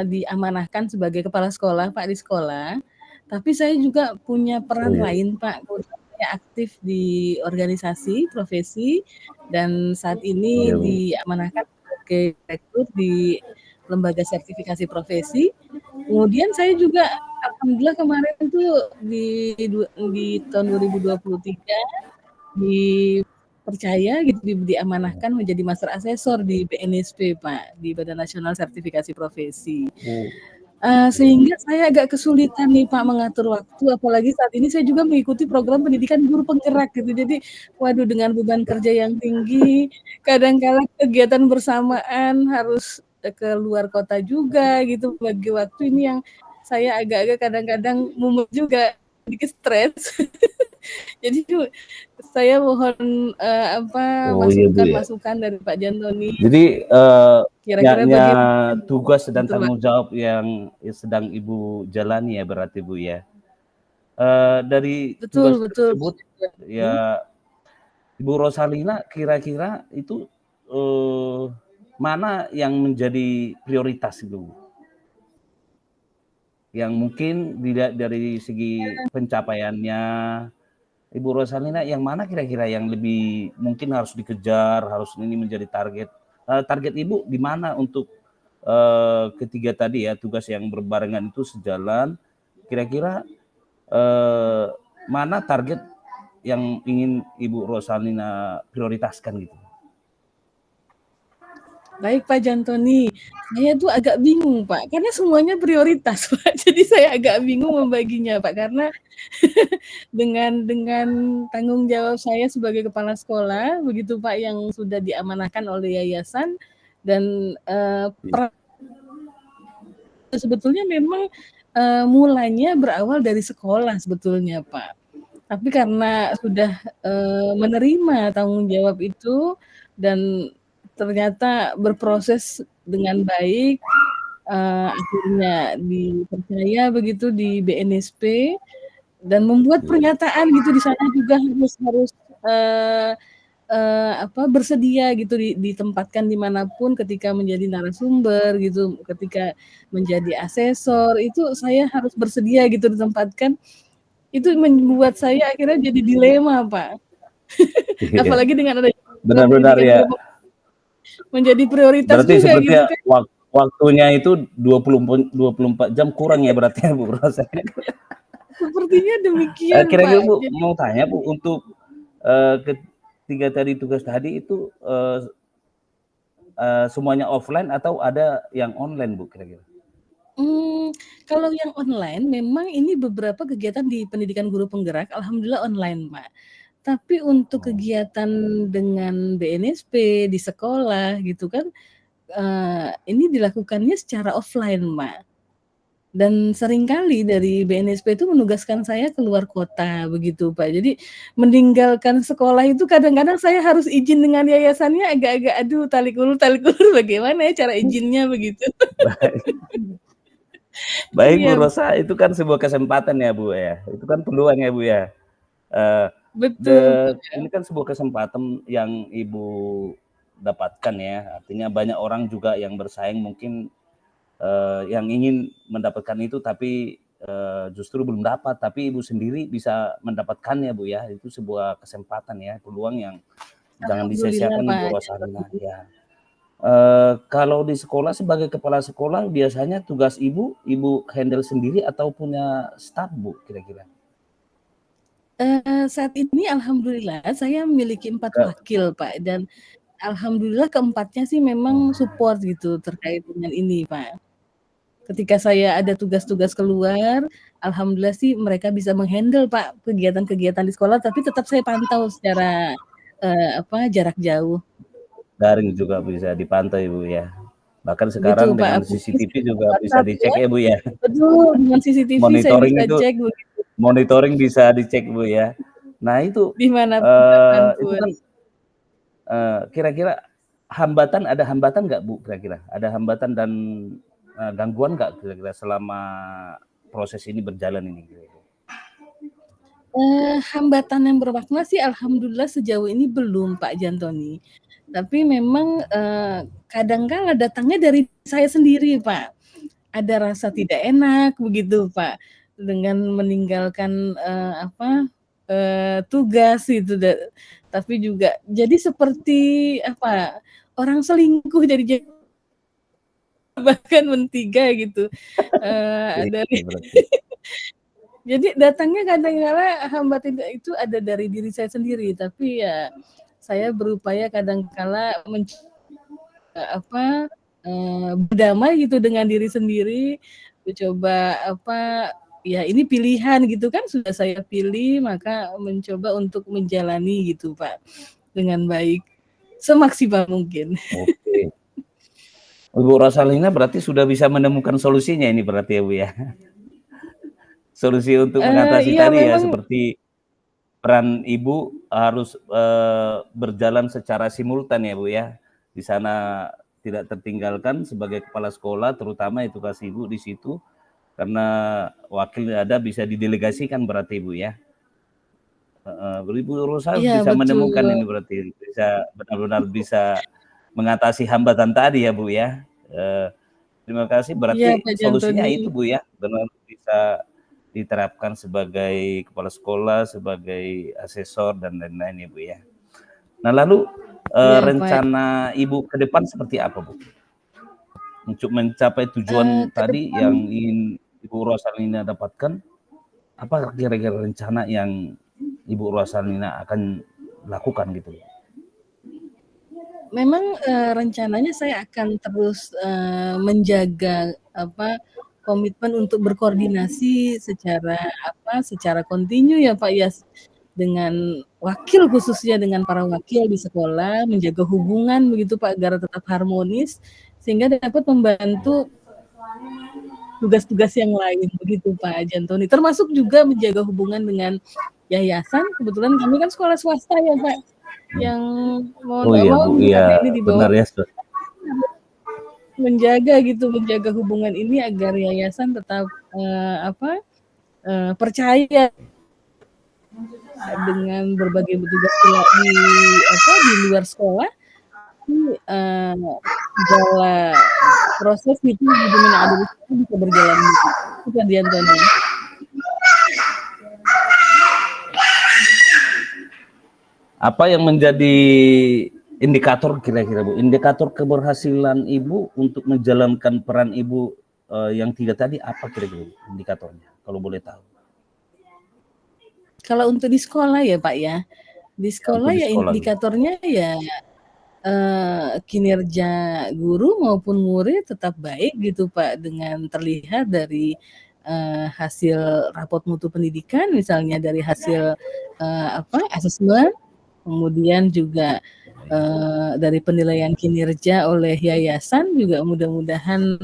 diamanahkan sebagai kepala sekolah Pak di sekolah, tapi saya juga punya peran lain Pak. Saya aktif di organisasi profesi dan saat ini diamanahkan sebagai direktur di lembaga sertifikasi profesi. Kemudian saya juga alhamdulillah kemarin itu di tahun 2023 dipercaya gitu diamanahkan menjadi master asesor di BNSP Pak, di Badan Nasional Sertifikasi Profesi. Sehingga saya agak kesulitan nih Pak mengatur waktu, apalagi saat ini saya juga mengikuti program pendidikan guru penggerak gitu. Jadi waduh dengan beban kerja yang tinggi, kadang-kala kegiatan bersamaan harus ke luar kota juga gitu, bagi waktu ini yang saya agak-agak kadang-kadang mumet juga, sedikit stres. Jadi saya mohon masukan dari Pak Jantoni. Jadi kira-kira bagaimana tugas dan tanggung jawab yang sedang Ibu jalani ya berarti Bu ya. Dari tugas tersebut ya Ibu Rosalina kira-kira itu mana yang menjadi prioritas itu? Yang mungkin dilihat dari segi pencapaiannya, Ibu Rosalina yang mana kira-kira yang lebih mungkin harus dikejar, harus ini menjadi target? Target Ibu di mana untuk ketiga tadi ya, tugas yang berbarengan itu sejalan, kira-kira mana target yang ingin Ibu Rosalina prioritaskan gitu? Baik Pak Jantoni, saya tuh agak bingung Pak, karena semuanya prioritas Pak. Jadi saya agak bingung membaginya Pak, karena dengan tanggung jawab saya sebagai kepala sekolah, begitu Pak, yang sudah diamanahkan oleh yayasan dan sebetulnya memang mulanya berawal dari sekolah sebetulnya Pak. Tapi karena sudah menerima tanggung jawab itu dan ternyata berproses dengan baik, akhirnya dipercaya begitu di BNSP dan membuat pernyataan gitu di sana juga harus bersedia gitu ditempatkan dimanapun ketika menjadi narasumber gitu, ketika menjadi asesor itu saya harus bersedia gitu ditempatkan. Itu membuat saya akhirnya jadi dilema Pak. Apalagi dengan ada benar-benar ya menjadi prioritas berarti juga seperti gitu kan. Waktunya itu 24 jam kurang ya berarti ya Bu Rosa. Sepertinya demikian kira-kira Pak. Bu Jadi, mau tanya Bu untuk ketiga tadi tugas tadi itu semuanya offline atau ada yang online Bu kira-kira? Kalau yang online memang ini beberapa kegiatan di pendidikan guru penggerak alhamdulillah online Pak. Tapi untuk kegiatan dengan BNSP di sekolah gitu kan, ini dilakukannya secara offline Pak. Dan seringkali dari BNSP itu menugaskan saya keluar kota begitu Pak. Jadi meninggalkan sekolah itu kadang-kadang saya harus izin dengan yayasannya agak-agak aduh tarik ulur bagaimana ya cara izinnya begitu. Baik Bu Rosa, itu kan sebuah kesempatan ya Bu ya. Itu kan peluang ya Bu ya. Betul. Ini kan sebuah kesempatan yang Ibu dapatkan ya. Artinya banyak orang juga yang bersaing mungkin yang ingin mendapatkan itu tapi justru belum dapat, tapi Ibu sendiri bisa mendapatkannya Bu ya. Itu sebuah kesempatan ya, peluang yang jangan Alhamdulillah disia-siakan Pak. Bu Rosalina ya. Kalau di sekolah sebagai kepala sekolah biasanya tugas Ibu handle sendiri atau punya staf Bu kira-kira? Saat ini alhamdulillah saya memiliki 4 wakil Pak, dan alhamdulillah keempatnya sih memang support gitu terkait dengan ini Pak. Ketika saya ada tugas-tugas keluar, alhamdulillah sih mereka bisa menghandle Pak kegiatan-kegiatan di sekolah, tapi tetap saya pantau secara jarak jauh. Daring juga bisa dipantau Ibu ya. Bahkan Gitu sekarang Pak, dengan apalagi CCTV juga bisa WhatsApp dicek ya. ya Bu ya. Betul, dengan CCTV saya Monitoring bisa itu, cek begitu. monitoring bisa dicek Bu ya. Nah itu, Di mana pun, itu kapanpun. kan kira-kira ada hambatan nggak Bu kira-kira? Ada hambatan dan gangguan nggak kira-kira selama proses ini berjalan ini? Hambatan yang bermakna sih alhamdulillah sejauh ini belum Pak Jantoni. Tapi memang kadang-kala datangnya dari saya sendiri Pak. Ada rasa tidak enak begitu Pak, dengan meninggalkan tugas itu. Tapi juga jadi seperti orang selingkuh jadi bahkan mentiga gitu. Dari jadi datangnya kadang-kala hambatan itu ada dari diri saya sendiri, tapi ya saya berupaya kadang-kala berdamai gitu dengan diri sendiri, mencoba ya ini pilihan gitu kan, sudah saya pilih maka mencoba untuk menjalani gitu Pak dengan baik semaksimal mungkin. Oke. Bu Rosalina berarti sudah bisa menemukan solusinya ini berarti ya Bu ya. Solusi untuk mengatasi iya, tadi ya, memang seperti peran Ibu harus berjalan secara simultan ya Bu ya. Di sana tidak tertinggalkan sebagai kepala sekolah, terutama tugas Ibu di situ, karena wakil ada bisa didelegasikan berarti Ibu ya. Ibu Rosa iya, bisa menemukan betul. ini berarti, bisa benar-benar bisa mengatasi hambatan tadi ya Bu ya. Terima kasih, Iya berarti Pak solusinya Jantoni. itu Bu ya, benar bisa diterapkan sebagai kepala sekolah, sebagai asesor dan lain-lain ya Bu ya. Nah lalu Iya Pak. rencana Ibu ke depan seperti apa Bu? Untuk mencapai tujuan Ke tadi depan yang ingin Ibu Rosalina dapatkan, apa kira-kira rencana yang Ibu Rosalina akan lakukan gitu? memang rencananya saya akan terus menjaga komitmen untuk berkoordinasi secara kontinu ya Pak ya, dengan wakil, khususnya dengan para wakil di sekolah, menjaga hubungan begitu Pak agar tetap harmonis sehingga dapat membantu tugas-tugas yang lain begitu Pak Jantoni. Termasuk juga menjaga hubungan dengan yayasan, kebetulan kami kan sekolah swasta ya Pak, yang mau Oh nggak iya mau Bu, karena iya ini di bawah benar ya. menjaga hubungan ini agar yayasan tetap percaya dengan berbagai tugas di luar sekolah. Segala proses itu yang ada di situ bisa berjalan itu Pak Diantoni. Apa yang menjadi indikator kira-kira Bu? Indikator keberhasilan Ibu untuk menjalankan peran Ibu yang 3 tadi apa kira-kira indikatornya kalau boleh tahu? Kalau untuk di sekolah ya Pak ya, di sekolah ya indikatornya ya kinerja guru maupun murid tetap baik gitu Pak, dengan terlihat dari hasil raport mutu pendidikan, misalnya dari hasil asesmen, kemudian juga dari penilaian kinerja oleh yayasan juga mudah-mudahan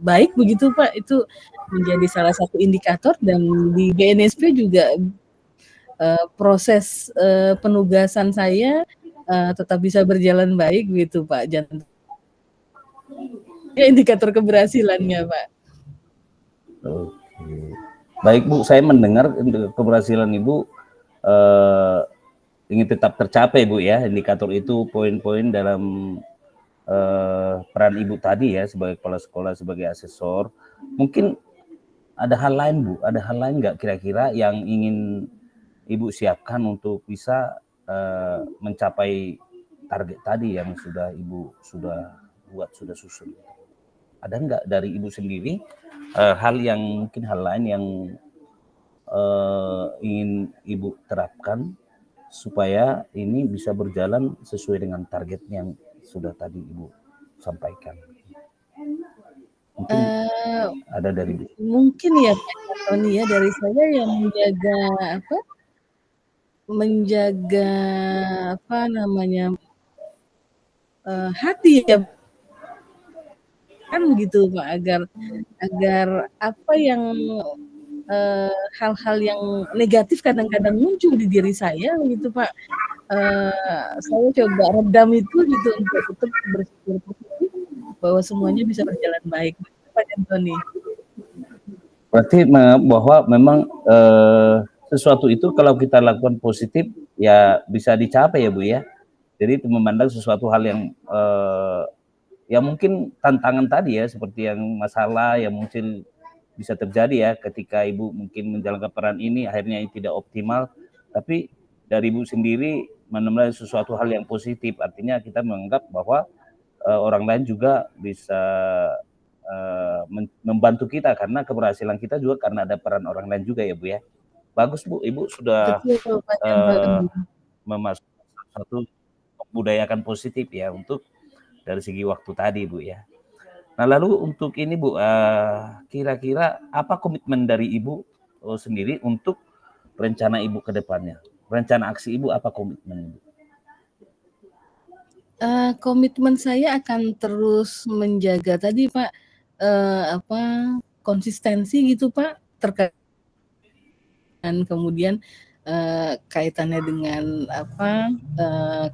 baik begitu Pak. Itu menjadi salah satu indikator, dan di BNSP juga proses penugasan saya tetap bisa berjalan baik gitu Pak Jantoni. Ya, indikator keberhasilannya Pak. Oke. Baik Bu, saya mendengar keberhasilan Ibu ingin tetap tercapai Bu ya. Indikator itu poin-poin dalam peran Ibu tadi ya sebagai kepala sekolah, sebagai asesor, mungkin ada hal lain Bu, ada hal lain nggak kira-kira yang ingin Ibu siapkan untuk bisa mencapai target tadi yang sudah Ibu buat, sudah susun? Ada nggak dari Ibu sendiri hal lain yang ingin Ibu terapkan supaya ini bisa berjalan sesuai dengan target yang sudah tadi Ibu sampaikan? Mungkin ada dari Ibu. Mungkin ya Pak Tony ya, dari saya yang menjaga hati ya kan begitu Pak, agar apa yang hal-hal yang negatif kadang-kadang muncul di diri saya gitu Pak, saya coba redam itu gitu untuk tetap berpikir positif bahwa semuanya bisa berjalan baik, Pak Anthony. Berarti bahwa memang sesuatu itu kalau kita lakukan positif ya bisa dicapai ya Bu ya. Jadi itu memandang sesuatu hal yang ya mungkin tantangan tadi ya, seperti yang masalah yang mungkin bisa terjadi ya ketika Ibu mungkin menjalankan peran ini akhirnya tidak optimal, tapi dari Ibu sendiri menemukan sesuatu hal yang positif, artinya kita menganggap bahwa orang lain juga bisa membantu kita karena keberhasilan kita juga karena ada peran orang lain juga ya Bu ya. Bagus Bu, Ibu sudah memasukkan satu budayakan positif ya untuk dari segi waktu tadi Bu ya. Nah lalu untuk ini Bu, kira-kira apa komitmen dari Ibu sendiri untuk rencana Ibu ke depannya? Rencana aksi Ibu apa komitmen Ibu? Komitmen saya akan terus menjaga tadi Pak, konsistensi gitu Pak, terkait dan kemudian kaitannya dengan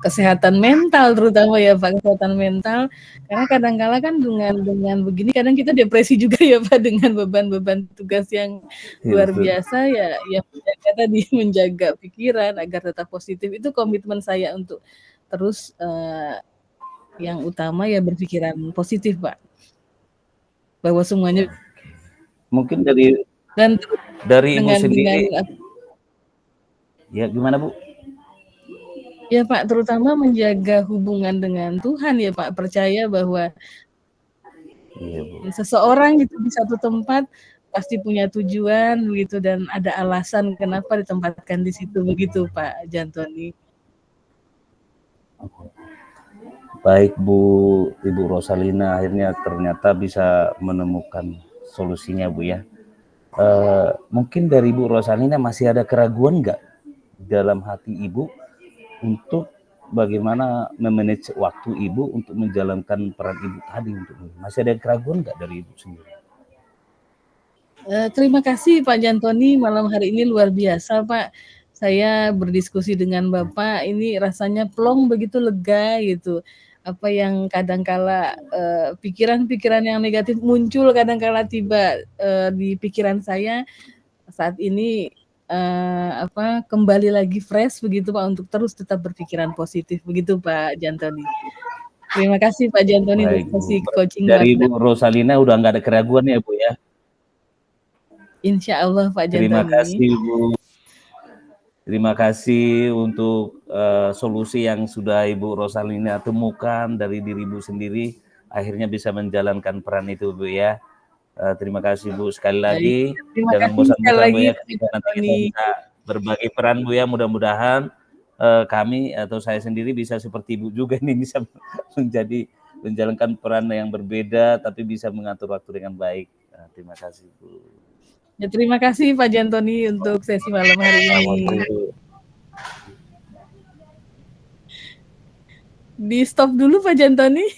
kesehatan mental terutama ya Pak, kesehatan mental, karena kadang-kala kan dengan begini kadang kita depresi juga ya Pak, dengan beban-beban tugas yang luar biasa ya menjaga tadi, menjaga pikiran agar tetap positif, itu komitmen saya untuk terus yang utama ya berpikiran positif Pak, bahwa semuanya mungkin dari Ibu sendiri ya gimana Bu? Ya Pak, terutama menjaga hubungan dengan Tuhan ya Pak, percaya bahwa seseorang itu di satu tempat pasti punya tujuan begitu dan ada alasan kenapa ditempatkan di situ begitu Pak Jantoni. Baik Bu, Ibu Rosalina akhirnya ternyata bisa menemukan solusinya Bu ya. Mungkin dari Ibu Rosalina masih ada keraguan nggak dalam hati Ibu untuk bagaimana memanage waktu Ibu untuk menjalankan peran Ibu tadi untuk ini? Masih ada keraguan nggak dari Ibu sendiri? Terima kasih Pak Jantoni, malam hari ini luar biasa Pak. Saya berdiskusi dengan Bapak, ini rasanya plong begitu lega gitu. Apa yang kadangkala pikiran-pikiran yang negatif muncul kadangkala tiba di pikiran saya saat ini kembali lagi fresh begitu Pak untuk terus tetap berpikiran positif begitu Pak Jantoni. Terima kasih Pak Jantoni untuk sesi coaching dari Bu Rosalina udah nggak ada keraguan ya Bu ya. Insya Allah Pak Jantoni. Terima kasih Bu. Terima kasih untuk solusi yang sudah Ibu Rosalina temukan dari diri Ibu sendiri, akhirnya bisa menjalankan peran itu Bu ya. Terima kasih Bu sekali lagi. Jangan bosan-bosan Bu ya, ketika nanti kita bisa berbagi peran Bu ya. Mudah-mudahan kami atau saya sendiri bisa seperti Ibu juga ini, bisa menjalankan peran yang berbeda tapi bisa mengatur waktu dengan baik. Terima kasih Bu. Ya, terima kasih Pak Jantoni untuk sesi malam hari ini. Di stop dulu Pak Jantoni.